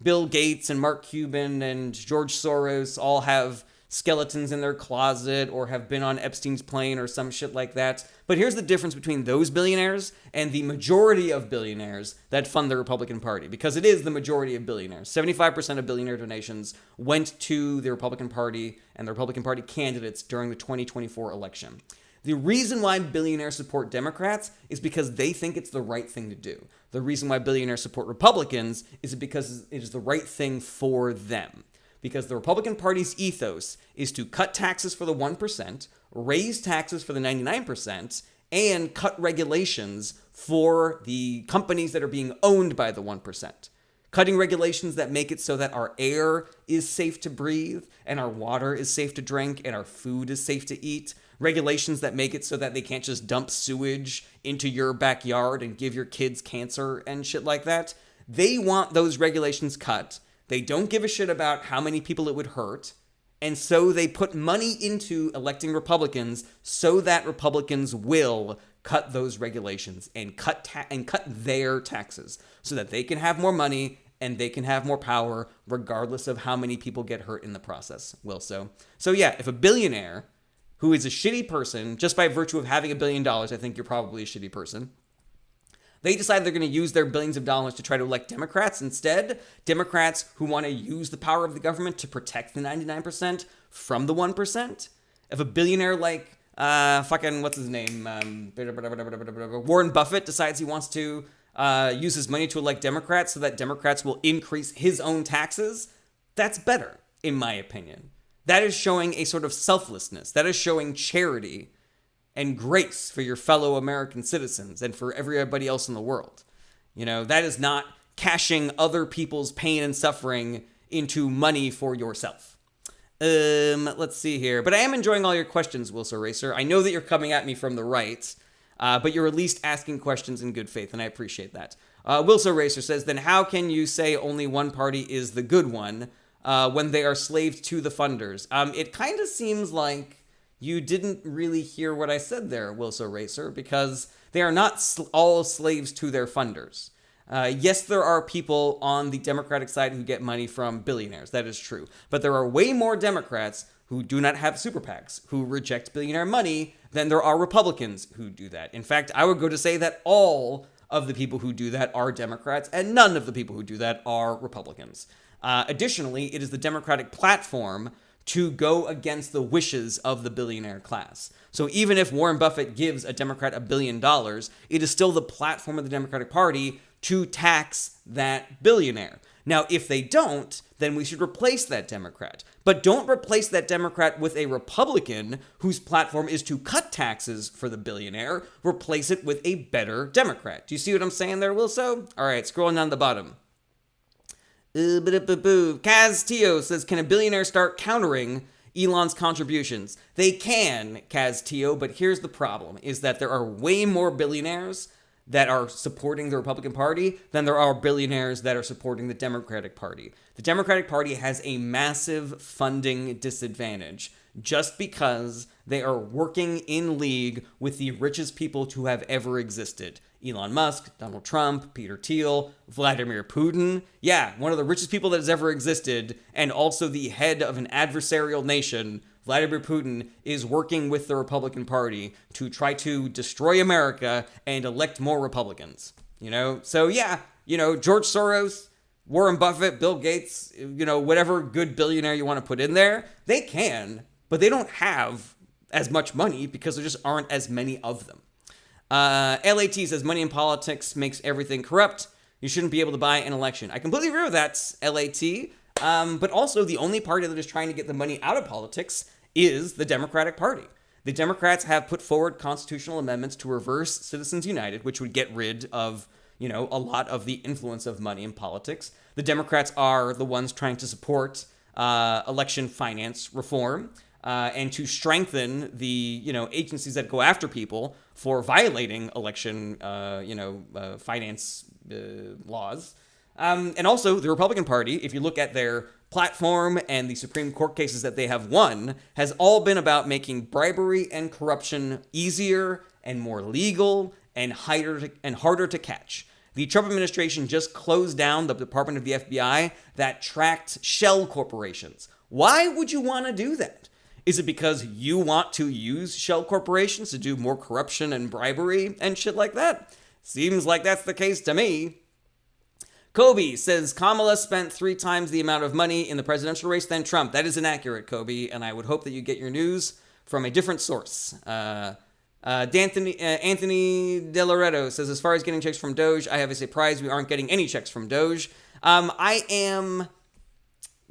Bill Gates and Mark Cuban and George Soros all have skeletons in their closet or have been on Epstein's plane or some shit like that. But here's the difference between those billionaires and the majority of billionaires that fund the Republican Party, because it is the majority of billionaires. 75% of billionaire donations went to the Republican Party and the Republican Party candidates during the 2024 election. The reason why billionaires support Democrats is because they think it's the right thing to do. The reason why billionaires support Republicans is because it is the right thing for them. Because the Republican Party's ethos is to cut taxes for the 1%, raise taxes for the 99%, and cut regulations for the companies that are being owned by the 1%. cutting regulations that make it so that our air is safe to breathe and our water is safe to drink and our food is safe to eat, regulations that make it so that they can't just dump sewage into your backyard and give your kids cancer and shit like that. They want those regulations cut. They don't give a shit about how many people it would hurt. And so they put money into electing Republicans so that Republicans will cut those regulations and cut their taxes so that they can have more money and they can have more power regardless of how many people get hurt in the process. So yeah, if a billionaire who is a shitty person, just by virtue of having $1 billion, I think you're probably a shitty person, they decide they're going to use their billions of dollars to try to elect Democrats instead. Democrats who want to use the power of the government to protect the 99% from the 1%. If a billionaire like, what's his name? Warren Buffett decides he wants to use his money to elect Democrats so that Democrats will increase his own taxes, that's better, in my opinion. That is showing a sort of selflessness. That is showing charity and grace for your fellow American citizens and for everybody else in the world. You know, that is not cashing other people's pain and suffering into money for yourself. Let's see here. But I am enjoying all your questions, Wilso Racer. I know that you're coming at me from the right, but you're at least asking questions in good faith, and I appreciate that. Wilso Racer says, then how can you say only one party is the good one when they are slaves to the funders? It kind of seems like you didn't really hear what I said there, Wilso Racer, because they are not all slaves to their funders. Yes, there are people on the Democratic side who get money from billionaires. That is true. But there are way more Democrats who do not have super PACs, who reject billionaire money, than there are Republicans who do that. In fact, I would go to say that all of the people who do that are Democrats, and none of the people who do that are Republicans. Additionally, it is the Democratic platform to go against the wishes of the billionaire class. So even if Warren Buffett gives a Democrat $1 billion, it is still the platform of the Democratic Party to tax that billionaire. Now, if they don't, then we should replace that Democrat. But don't replace that Democrat with a Republican whose platform is to cut taxes for the billionaire. Replace it with a better Democrat. Do you see what I'm saying there, Wilso? All right, scrolling down the bottom. Kaz Tio says, can a billionaire start countering Elon's contributions? They can, Kaz Tio, but here's the problem, is that there are way more billionaires that are supporting the Republican Party than there are billionaires that are supporting the Democratic Party. The Democratic Party has a massive funding disadvantage just because they are working in league with the richest people to have ever existed. Elon Musk, Donald Trump, Peter Thiel, Vladimir Putin. Yeah, one of the richest people that has ever existed, and also the head of an adversarial nation. Vladimir Putin is working with the Republican Party to try to destroy America and elect more Republicans. You know? So yeah, George Soros, Warren Buffett, Bill Gates, whatever good billionaire you want to put in there, they can, but they don't have as much money because there just aren't as many of them. LAT says money in politics makes everything corrupt. You shouldn't be able to buy an election. I completely agree with that, LAT. But also the only party that is trying to get the money out of politics is the Democratic Party. The Democrats have put forward constitutional amendments to reverse Citizens United, which would get rid of, a lot of the influence of money in politics. The Democrats are the ones trying to support election finance reform. And to strengthen the, agencies that go after people for violating election, finance laws. And also the Republican Party, if you look at their platform and the Supreme Court cases that they have won, has all been about making bribery and corruption easier and more legal and harder to catch. The Trump administration just closed down the Department of the FBI that tracked shell corporations. Why would you want to do that? Is it because you want to use shell corporations to do more corruption and bribery and shit like that? Seems like that's the case to me. Kobe says Kamala spent 3 times the amount of money in the presidential race than Trump. That is inaccurate, Kobe, and I would hope that you get your news from a different source. Anthony De Loretto says, as far as getting checks from Doge, I have a surprise. We aren't getting any checks from Doge. I am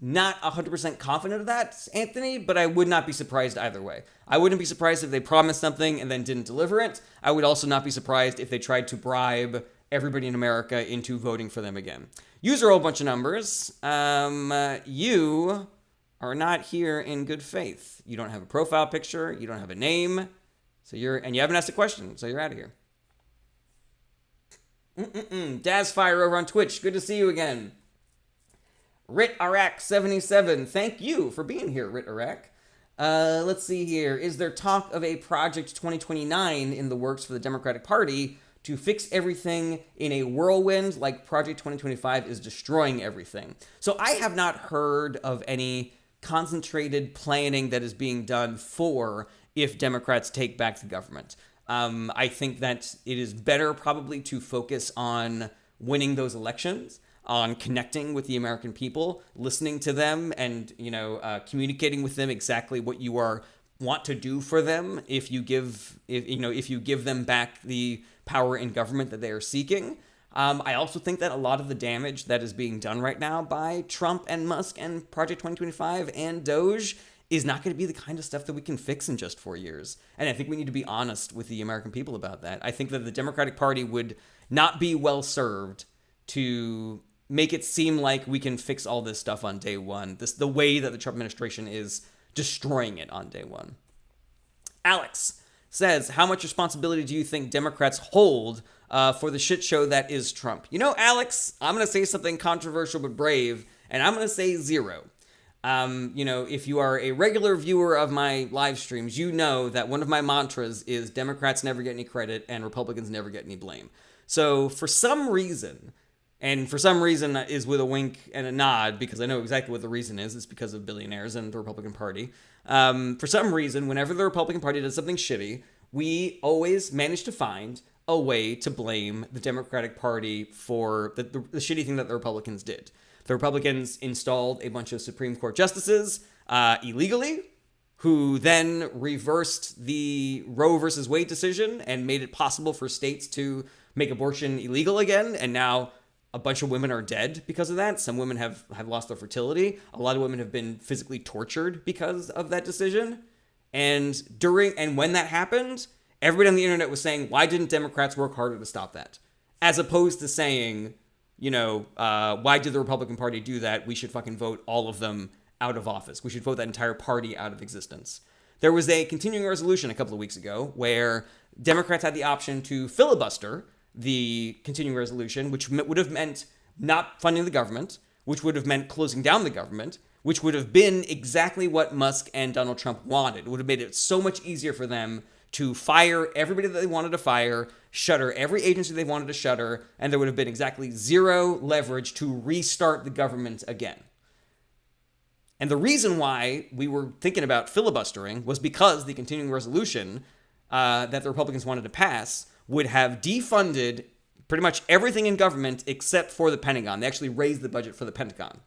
not 100% confident of that, Anthony, but I would not be surprised either way. I wouldn't be surprised if they promised something and then didn't deliver it. I would also not be surprised if they tried to bribe everybody in America into voting for them again. User a whole bunch of numbers. You are not here in good faith. You don't have a profile picture. You don't have a name. And you haven't asked a question, so you're out of here. Dazfire over on Twitch. Good to see you again. Rit Iraq 77. Thank you for being here, Rit Iraq. Let's see here. Is there talk of a Project 2029 in the works for the Democratic Party to fix everything in a whirlwind like Project 2025 is destroying everything? So I have not heard of any concentrated planning that is being done for if Democrats take back the government. I think that it is better probably to focus on winning those elections, on connecting with the American people, listening to them, and communicating with them exactly what you want to do for them if you give them back the power in government that they are seeking. I also think that a lot of the damage that is being done right now by Trump and Musk and Project 2025 and Doge is not going to be the kind of stuff that we can fix in just 4 years. And I think we need to be honest with the American people about that. I think that the Democratic Party would not be well served to make it seem like we can fix all this stuff on day one. The way that the Trump administration is destroying it on day one. Alex says, how much responsibility do you think Democrats hold for the shit show that is Trump? Alex, I'm going to say something controversial but brave, and I'm going to say zero. If you are a regular viewer of my live streams, you know that one of my mantras is Democrats never get any credit and Republicans never get any blame. So for some reason is with a wink and a nod, because I know exactly what the reason is. It's because of billionaires and the Republican Party. For some reason, whenever the Republican Party does something shitty, we always manage to find a way to blame the Democratic Party for the shitty thing that the Republicans did. The Republicans installed a bunch of Supreme Court justices illegally, who then reversed the Roe versus Wade decision and made it possible for states to make abortion illegal again. And now a bunch of women are dead because of that. Some women have lost their fertility. A lot of women have been physically tortured because of that decision. And when that happened, everybody on the internet was saying, why didn't Democrats work harder to stop that? As opposed to saying, why did the Republican Party do that? We should fucking vote all of them out of office. We should vote that entire party out of existence. There was a continuing resolution a couple of weeks ago where Democrats had the option to filibuster the continuing resolution, which would have meant not funding the government, which would have meant closing down the government, which would have been exactly what Musk and Donald Trump wanted. It would have made it so much easier for them to fire everybody that they wanted to fire, shutter every agency they wanted to shutter, and there would have been exactly zero leverage to restart the government again. And the reason why we were thinking about filibustering was because the continuing resolution that the Republicans wanted to pass would have defunded pretty much everything in government except for the Pentagon. They actually raised the budget for the Pentagon.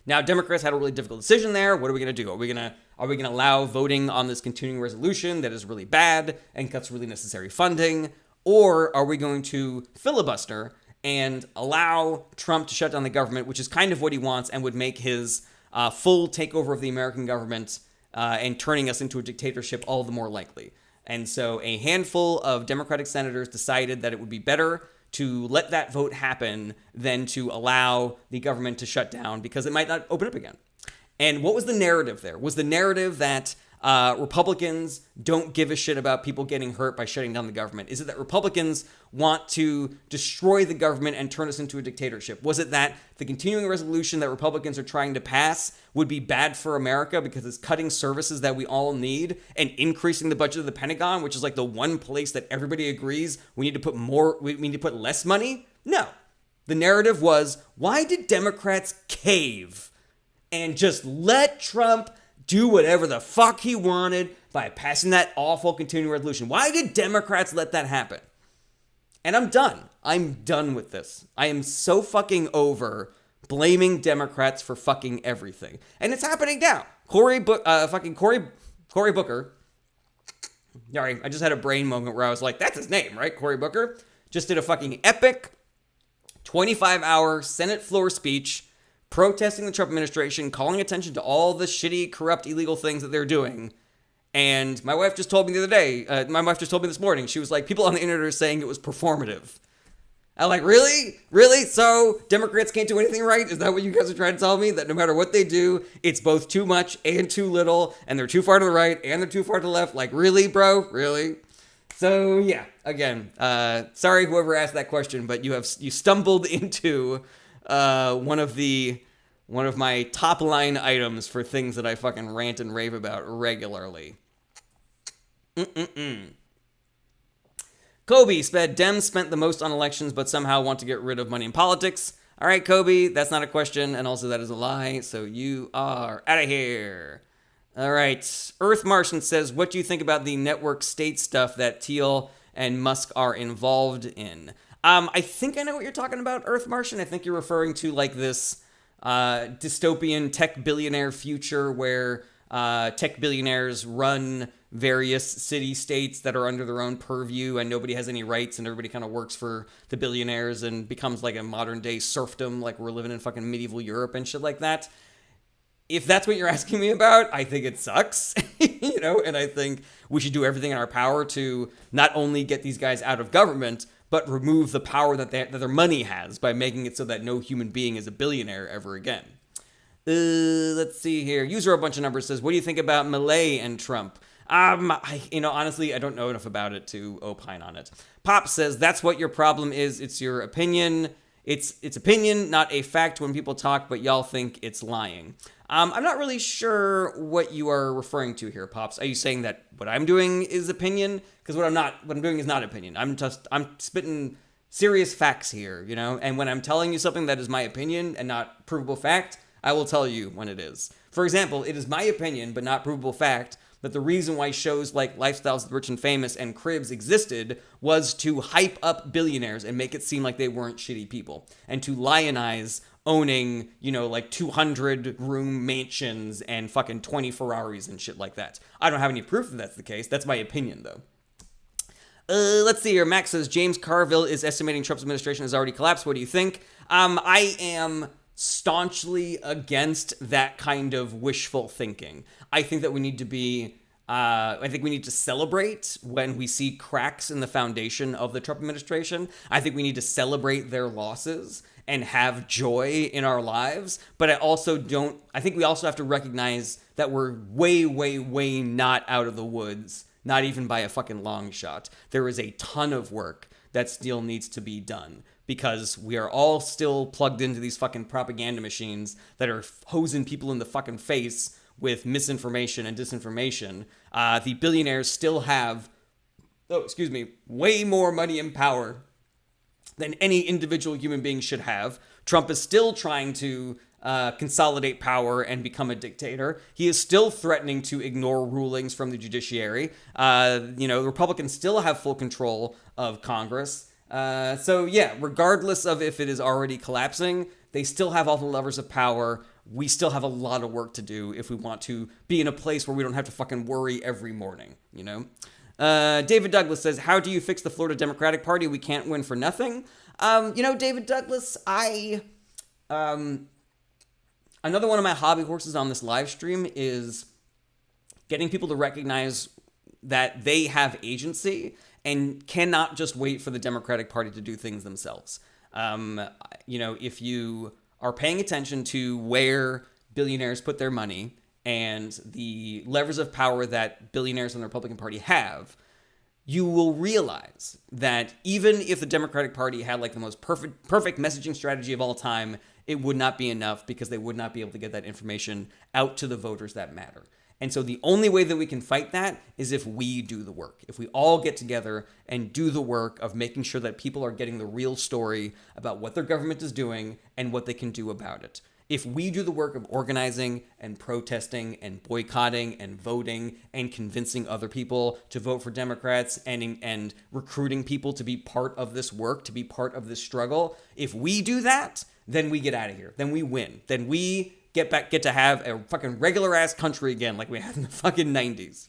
Now, Democrats had a really difficult decision there. What are we going to do? Are we going to allow voting on this continuing resolution that is really bad and cuts really necessary funding? Or are we going to filibuster and allow Trump to shut down the government, which is kind of what he wants and would make his full takeover of the American government and turning us into a dictatorship all the more likely? And so a handful of Democratic senators decided that it would be better to let that vote happen than to allow the government to shut down because it might not open up again. And what was the narrative there? Was the narrative that Republicans don't give a shit about people getting hurt by shutting down the government? Is it that Republicans want to destroy the government and turn us into a dictatorship? Was it that the continuing resolution that Republicans are trying to pass would be bad for America because it's cutting services that we all need and increasing the budget of the Pentagon, which is like the one place that everybody agrees we need to put less money? No. The narrative was, why did Democrats cave and just let Trump do whatever the fuck he wanted by passing that awful continuing resolution? Why did Democrats let that happen? And I'm done. I'm done with this. I am so fucking over blaming Democrats for fucking everything. And it's happening now. Cory Booker. Sorry, I just had a brain moment where I was like, that's his name, right? Cory Booker. Just did a fucking epic 25-hour Senate floor speech protesting the Trump administration, calling attention to all the shitty, corrupt, illegal things that they're doing. And my wife just told me the other day, my wife just told me this morning, she was like, people on the internet are saying it was performative. I'm like, really? Really? So Democrats can't do anything right? Is that what you guys are trying to tell me? That no matter what they do, it's both too much and too little, and they're too far to the right and they're too far to the left? Like, really, bro? Really? So yeah, again, sorry whoever asked that question, but you stumbled into one of my top line items for things that I fucking rant and rave about regularly. Kobe said Dems spent the most on elections, but somehow want to get rid of money in politics. All right, Kobe, that's not a question, and also that is a lie, so you are out of here. All right, Earth Martian says, what do you think about the network state stuff that Thiel and Musk are involved in? I think I know what you're talking about, Earth Martian. I think you're referring to like this dystopian tech billionaire future where tech billionaires run various city states that are under their own purview and nobody has any rights and everybody kind of works for the billionaires and becomes like a modern day serfdom, like we're living in fucking medieval Europe and shit like that. If that's what you're asking me about, I think it sucks, and I think we should do everything in our power to not only get these guys out of government, but remove the power that their money has by making it so that no human being is a billionaire ever again. Let's see here. User a bunch of numbers says, what do you think about Milei and Trump? Honestly, I don't know enough about it to opine on it. Pop says, that's what your problem is. It's your opinion. It's opinion, not a fact when people talk, but y'all think it's lying. I'm not really sure what you are referring to here, Pops. Are you saying that what I'm doing is opinion? Because what I'm doing is not opinion. I'm spitting serious facts here, And when I'm telling you something that is my opinion and not provable fact, I will tell you when it is. For example, it is my opinion, but not provable fact, that the reason why shows like Lifestyles of the Rich and Famous and Cribs existed was to hype up billionaires and make it seem like they weren't shitty people. And to lionize owning, like 200 room mansions and fucking 20 Ferraris and shit like that. I don't have any proof that that's the case. That's my opinion, though. Let's see here. Max says, James Carville is estimating Trump's administration has already collapsed. What do you think? I am staunchly against that kind of wishful thinking. I think that we need to celebrate when we see cracks in the foundation of the Trump administration. I think we need to celebrate their losses and have joy in our lives. But I think we also have to recognize that we're way, way, way not out of the woods, not even by a fucking long shot. There is a ton of work that still needs to be done, because we are all still plugged into these fucking propaganda machines that are hosing people in the fucking face with misinformation and disinformation. The billionaires still have, way more money and power than any individual human being should have. Trump is still trying to consolidate power and become a dictator. He is still threatening to ignore rulings from the judiciary. The Republicans still have full control of Congress. Regardless of if it is already collapsing, they still have all the levers of power. We still have a lot of work to do if we want to be in a place where we don't have to fucking worry every morning, David Douglas says, how do you fix the Florida Democratic Party? We can't win for nothing. David Douglas, another one of my hobby horses on this live stream is getting people to recognize that they have agency and cannot just wait for the Democratic Party to do things themselves. If you are paying attention to where billionaires put their money and the levers of power that billionaires in the Republican Party have, you will realize that even if the Democratic Party had like the most perfect messaging strategy of all time, it would not be enough because they would not be able to get that information out to the voters that matter. And so the only way that we can fight that is if we do the work. If we all get together and do the work of making sure that people are getting the real story about what their government is doing and what they can do about it. If we do the work of organizing and protesting and boycotting and voting and convincing other people to vote for Democrats and recruiting people to be part of this work, to be part of this struggle, if we do that, then we get out of here. Then we win. Then we get to have a fucking regular ass country again like we had in the fucking 90s,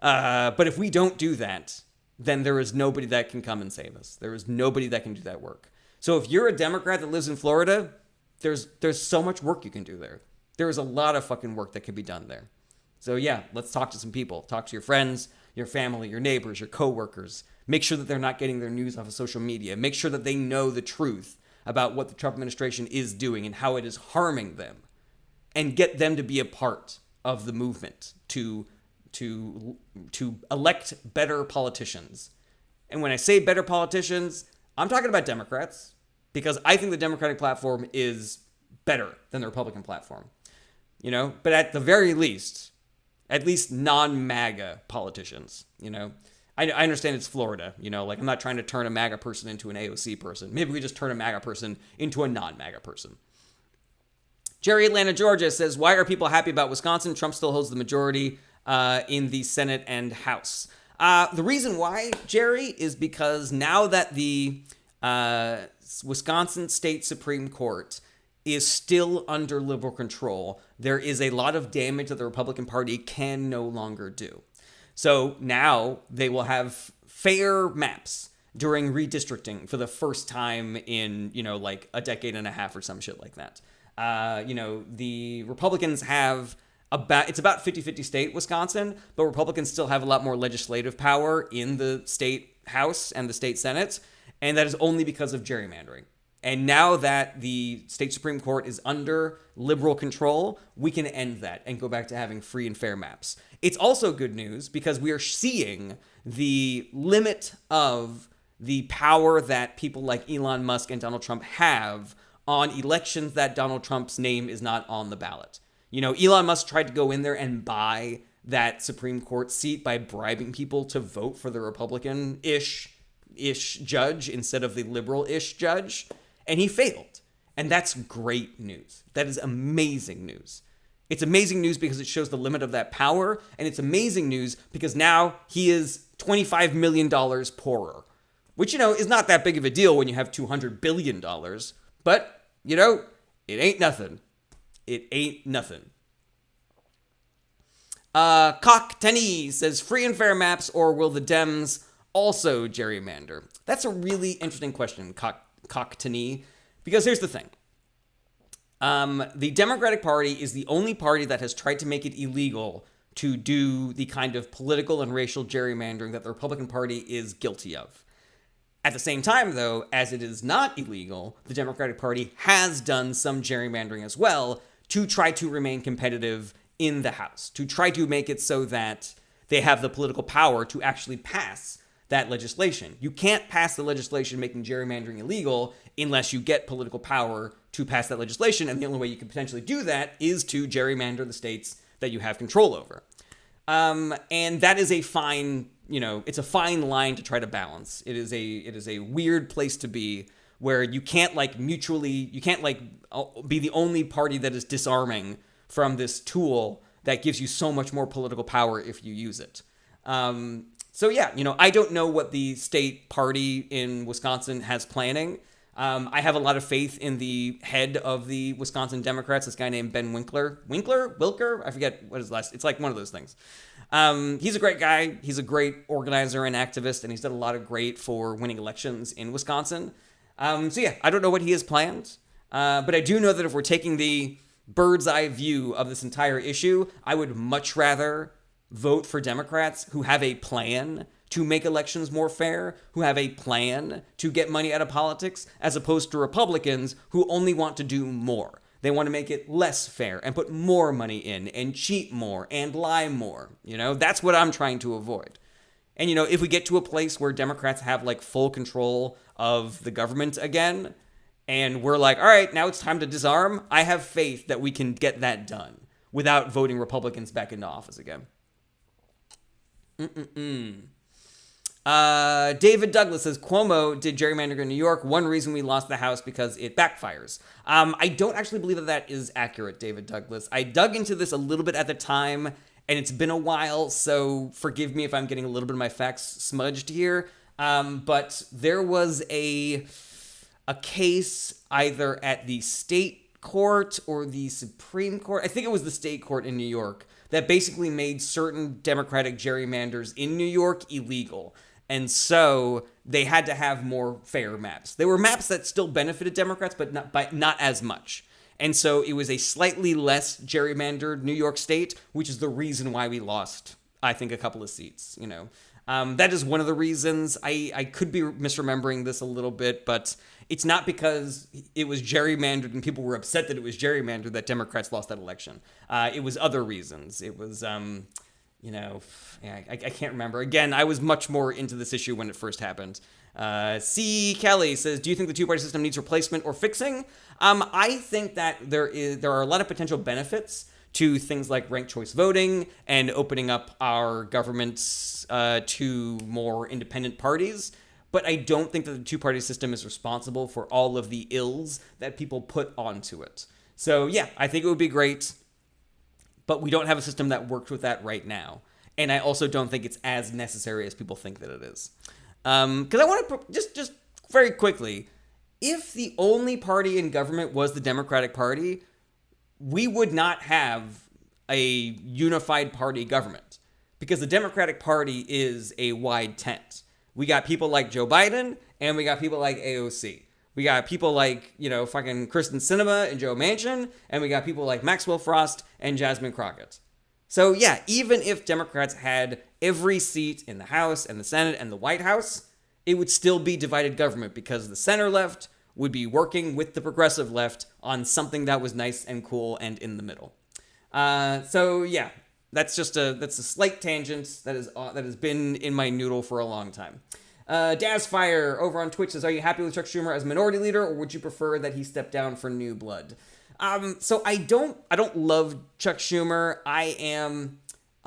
But if we don't do that, then there is nobody that can come and save us. There is nobody that can do that work. So if you're a Democrat that lives in Florida, there's so much work you can do there. There is a lot of fucking work that can be done there. So yeah, let's talk to some people. Talk to your friends, your family, your neighbors, your coworkers. Make sure that they're not getting their news off of social media. Make sure that they know the truth about what the Trump administration is doing and how it is harming them, and get them to be a part of the movement to elect better politicians. And when I say better politicians, I'm talking about Democrats, because I think the Democratic platform is better than the Republican platform. But at the very least, at least non-MAGA politicians, I understand it's Florida, I'm not trying to turn a MAGA person into an AOC person. Maybe we just turn a MAGA person into a non-MAGA person. Jerry, Atlanta, Georgia says, why are people happy about Wisconsin? Trump still holds the majority in the Senate and House. The reason why, Jerry, is because now that the Wisconsin State Supreme Court is still under liberal control, there is a lot of damage that the Republican Party can no longer do. So now they will have fair maps during redistricting for the first time in, like a decade and a half or some shit like that. The Republicans have it's about 50-50 state, Wisconsin, but Republicans still have a lot more legislative power in the state House and the state Senate, and that is only because of gerrymandering. And now that the state Supreme Court is under liberal control, we can end that and go back to having free and fair maps. It's also good news because we are seeing the limit of the power that people like Elon Musk and Donald Trump have on elections that Donald Trump's name is not on the ballot. Elon Musk tried to go in there and buy that Supreme Court seat by bribing people to vote for the Republican-ish judge instead of the liberal-ish judge. And he failed. And that's great news. That is amazing news. It's amazing news because it shows the limit of that power. And it's amazing news because now he is $25 million poorer. Which, is not that big of a deal when you have $200 billion. But, it ain't nothing. It ain't nothing. Cock Tenny says, free and fair maps, or will the Dems also gerrymander? That's a really interesting question, Cock Tenny, because here's the thing. The Democratic Party is the only party that has tried to make it illegal to do the kind of political and racial gerrymandering that the Republican Party is guilty of. At the same time, though, as it is not illegal, the Democratic Party has done some gerrymandering as well to try to remain competitive in the House, to try to make it so that they have the political power to actually pass that legislation. You can't pass the legislation making gerrymandering illegal unless you get political power to pass that legislation, and the only way you can potentially do that is to gerrymander the states that you have control over. And that is a fine, it's a fine line to try to balance. It is a weird place to be where you can't be the only party that is disarming from this tool that gives you so much more political power if you use it. So yeah, I don't know what the state party in Wisconsin has planning. I have a lot of faith in the head of the Wisconsin Democrats, this guy named Ben Wilker? I forget what his last, it's like one of those things. He's a great guy. He's a great organizer and activist, and he's done a lot of great for winning elections in Wisconsin. So yeah, I don't know what he has planned, but I do know that if we're taking the bird's eye view of this entire issue, I would much rather vote for Democrats who have a plan to make elections more fair, who have a plan to get money out of politics, as opposed to Republicans who only want to do more. They want to make it less fair and put more money in and cheat more and lie more. That's what I'm trying to avoid. And, if we get to a place where Democrats have like full control of the government again, and we're like, all right, now it's time to disarm, I have faith that we can get that done without voting Republicans back into office again. David Douglas says, Cuomo did gerrymandering in New York. One reason we lost the House because it backfires. I don't actually believe that is accurate, David Douglas. I dug into this a little bit at the time, and it's been a while, so forgive me if I'm getting a little bit of my facts smudged here. But there was a case either at the state court or the Supreme Court. I think it was the state court in New York that basically made certain Democratic gerrymanders in New York illegal. And so they had to have more fair maps. They were maps that still benefited Democrats, but not as much. And so it was a slightly less gerrymandered New York state, which is the reason why we lost, I think, a couple of seats, That is one of the reasons. I could be misremembering this a little bit, but it's not because it was gerrymandered and people were upset that it was gerrymandered that Democrats lost that election. It was other reasons. It was, I can't remember. Again, I was much more into this issue when it first happened. C. Kelly says, do you think the two-party system needs replacement or fixing? I think that there are a lot of potential benefits to things like ranked choice voting and opening up our governments to more independent parties. But I don't think that the two-party system is responsible for all of the ills that people put onto it. So yeah, I think it would be great, but we don't have a system that works with that right now. And I also don't think it's as necessary as people think that it is. Because I want to just very quickly, if the only party in government was the Democratic Party, we would not have a unified party government, because the Democratic Party is a wide tent. We got people like Joe Biden, and we got people like AOC. We got people like, fucking Kristen Sinema and Joe Manchin, and we got people like Maxwell Frost and Jasmine Crockett. So yeah, even if Democrats had every seat in the House and the Senate and the White House, it would still be divided government, because the center left would be working with the progressive left on something that was nice and cool and in the middle. So yeah, that's a slight tangent that has been in my noodle for a long time. Dazfire over on Twitch says, are you happy with Chuck Schumer as minority leader, or would you prefer that he step down for new blood? So I don't love Chuck Schumer.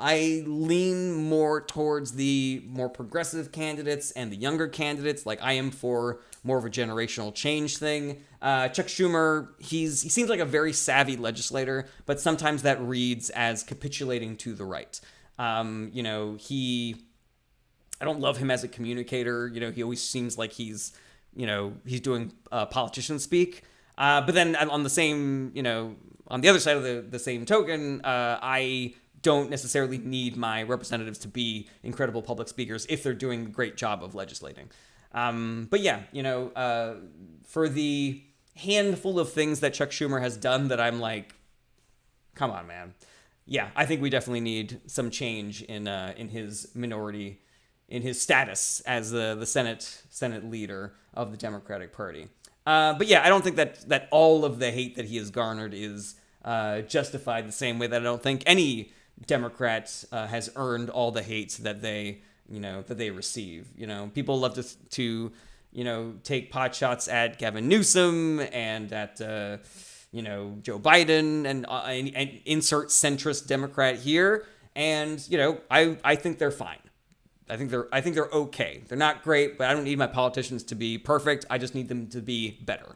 I lean more towards the more progressive candidates and the younger candidates. Like, I am for more of a generational change thing. Chuck Schumer, he seems like a very savvy legislator, but sometimes that reads as capitulating to the right. I don't love him as a communicator. He always seems like he's doing politician speak. But then on the other side of the same token, I don't necessarily need my representatives to be incredible public speakers if they're doing a great job of legislating. But yeah, for the handful of things that Chuck Schumer has done that I'm like, come on, man. Yeah, I think we definitely need some change in his minority, in his status as the Senate leader of the Democratic Party. But yeah, I don't think that all of the hate that he has garnered is justified the same way that I don't think any Democrat has earned all the hate that they receive. People love to take pot shots at Gavin Newsom and at Joe Biden and insert centrist Democrat here, and I think they're fine. I think they're okay. They're not great, but I don't need my politicians to be perfect. I just need them to be better.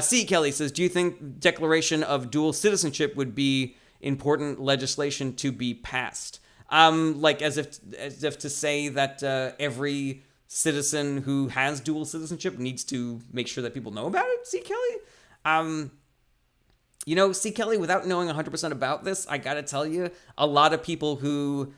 C. Kelly says, do you think declaration of dual citizenship would be important legislation to be passed? Like as if to say that every citizen who has dual citizenship needs to make sure that people know about it, C. Kelly? C. Kelly, without knowing 100% about this, I gotta tell you, a lot of people who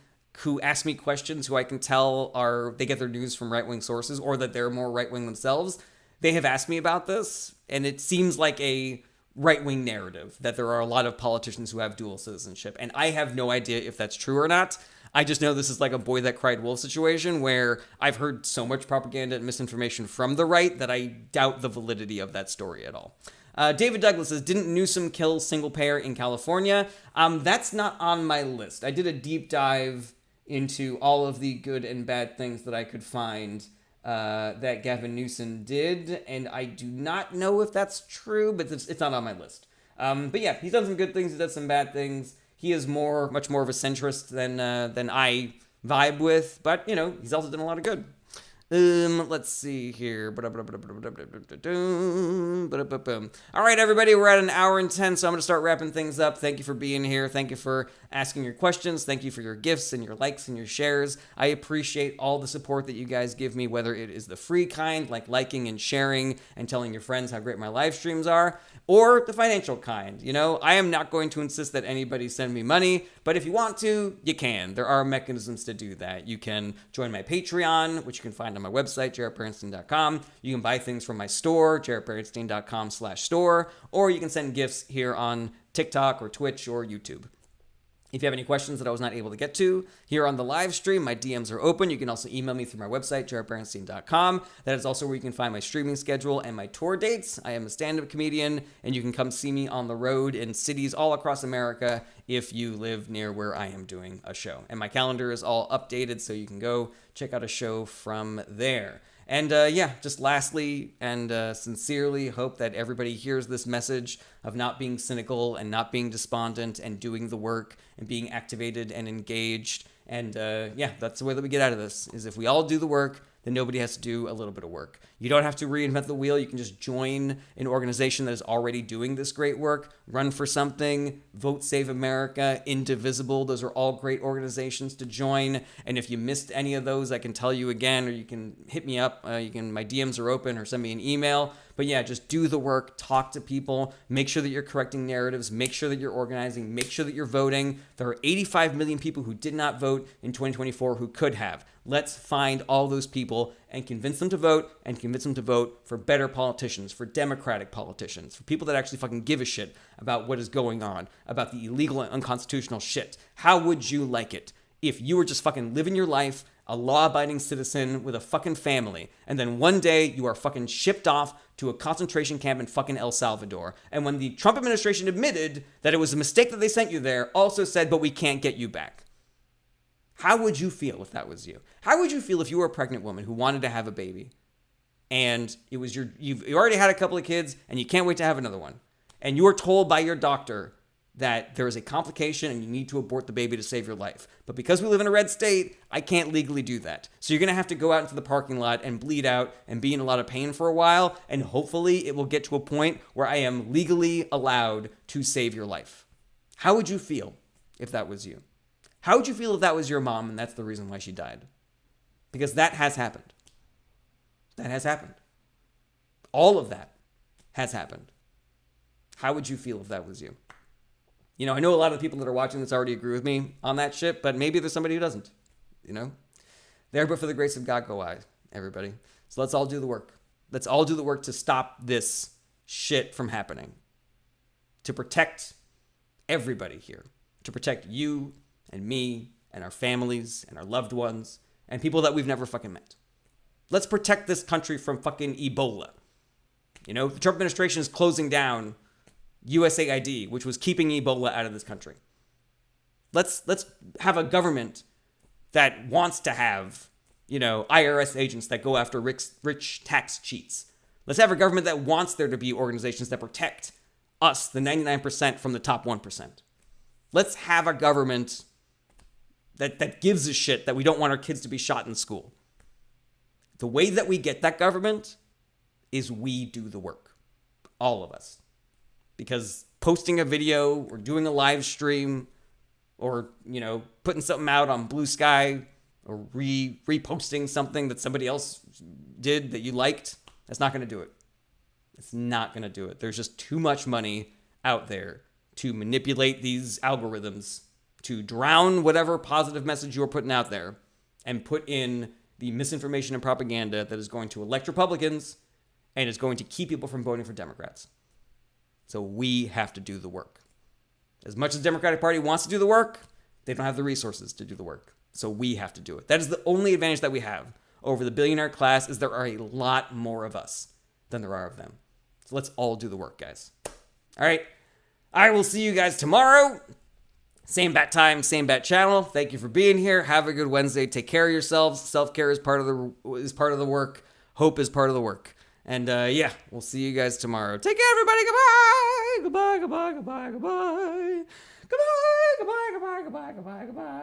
ask me questions, who I can tell they get their news from right-wing sources, or that they're more right-wing themselves, they have asked me about this, and it seems like a right-wing narrative that there are a lot of politicians who have dual citizenship, and I have no idea if that's true or not. I just know this is like a boy that cried wolf situation, where I've heard so much propaganda and misinformation from the right that I doubt the validity of that story at all. David Douglas says, didn't Newsom kill single payer in California? That's not on my list. I did a deep dive into all of the good and bad things that I could find that Gavin Newsom did, and I do not know if that's true, but it's not on my list. But yeah, he's done some good things, he's done some bad things. He is much more of a centrist than I vibe with, but he's also done a lot of good. Let's see here. All right, everybody, we're at 1 hour and 10, so I'm going to start wrapping things up. Thank you for being here. Thank you for asking your questions. Thank you for your gifts and your likes and your shares. I appreciate all the support that you guys give me, whether it is the free kind, like liking and sharing and telling your friends how great my live streams are, or the financial kind. I am not going to insist that anybody send me money, but if you want to, you can. There are mechanisms to do that. You can join my Patreon, which you can find on my website, jaredbernstein.com. You can buy things from my store, jaredbernstein.com/store, or you can send gifts here on TikTok or Twitch or YouTube. If you have any questions that I was not able to get to here on the live stream, my DMs are open. You can also email me through my website, jaredbernstein.com. That is also where you can find my streaming schedule and my tour dates. I am a stand-up comedian, and you can come see me on the road in cities all across America if you live near where I am doing a show. And my calendar is all updated, so you can go check out a show from there. And just lastly and sincerely hope that everybody hears this message of not being cynical and not being despondent and doing the work and being activated and engaged. And that's the way that we get out of this, is if we all do the work, then nobody has to do a little bit of work. You don't have to reinvent the wheel. You can just join an organization that is already doing this great work. Run for something, Vote Save America, Indivisible. Those are all great organizations to join. And if you missed any of those, I can tell you again, or you can hit me up. My DMs are open, or send me an email. But yeah, just do the work, talk to people, make sure that you're correcting narratives, make sure that you're organizing, make sure that you're voting. There are 85 million people who did not vote in 2024 who could have. Let's find all those people and convince them to vote, and convince them to vote for better politicians, for democratic politicians, for people that actually fucking give a shit about what is going on, about the illegal and unconstitutional shit. How would you like it if you were just fucking living your life, a law-abiding citizen with a fucking family, and then one day you are fucking shipped off to a concentration camp in fucking El Salvador, and when the Trump administration admitted that it was a mistake that they sent you there, also said, but we can't get you back? How would you feel if that was you? How would you feel if you were a pregnant woman who wanted to have a baby, and it was you've already had a couple of kids and you can't wait to have another one, and you are told by your doctor that there is a complication and you need to abort the baby to save your life. But because we live in a red state, I can't legally do that. So you're going to have to go out into the parking lot and bleed out and be in a lot of pain for a while, and hopefully it will get to a point where I am legally allowed to save your life. How would you feel if that was you? How would you feel if that was your mom and that's the reason why she died? Because that has happened. That has happened. All of that has happened. How would you feel if that was you? You know, I know a lot of the people that are watching this already agree with me on that shit, but maybe there's somebody who doesn't, you know? There but for the grace of God go I, everybody. So let's all do the work. Let's all do the work to stop this shit from happening. To protect everybody here. To protect you and me and our families and our loved ones and people that we've never fucking met. Let's protect this country from fucking Ebola. You know, the Trump administration is closing down USAID, which was keeping Ebola out of this country. Let's have a government that wants to have, you know, IRS agents that go after rich tax cheats. Let's have a government that wants there to be organizations that protect us, the 99%, from the top 1%. Let's have a government that gives a shit that we don't want our kids to be shot in school. The way that we get that government is we do the work. All of us. Because posting a video or doing a live stream or, you know, putting something out on Blue Sky or reposting something that somebody else did that you liked, that's not going to do it. It's not going to do it. There's just too much money out there to manipulate these algorithms, to drown whatever positive message you're putting out there and put in the misinformation and propaganda that is going to elect Republicans and is going to keep people from voting for Democrats. So we have to do the work. As much as the Democratic Party wants to do the work, they don't have the resources to do the work. So we have to do it. That is the only advantage that we have over the billionaire class, is there are a lot more of us than there are of them. So let's all do the work, guys. All right. I will see you guys tomorrow. Same bat time, same bat channel. Thank you for being here. Have a good Wednesday. Take care of yourselves. Self-care is part of the work. Hope is part of the work. And we'll see you guys tomorrow. Take care, everybody. Goodbye. Goodbye, goodbye, goodbye, goodbye. Goodbye, goodbye, goodbye, goodbye, goodbye, goodbye.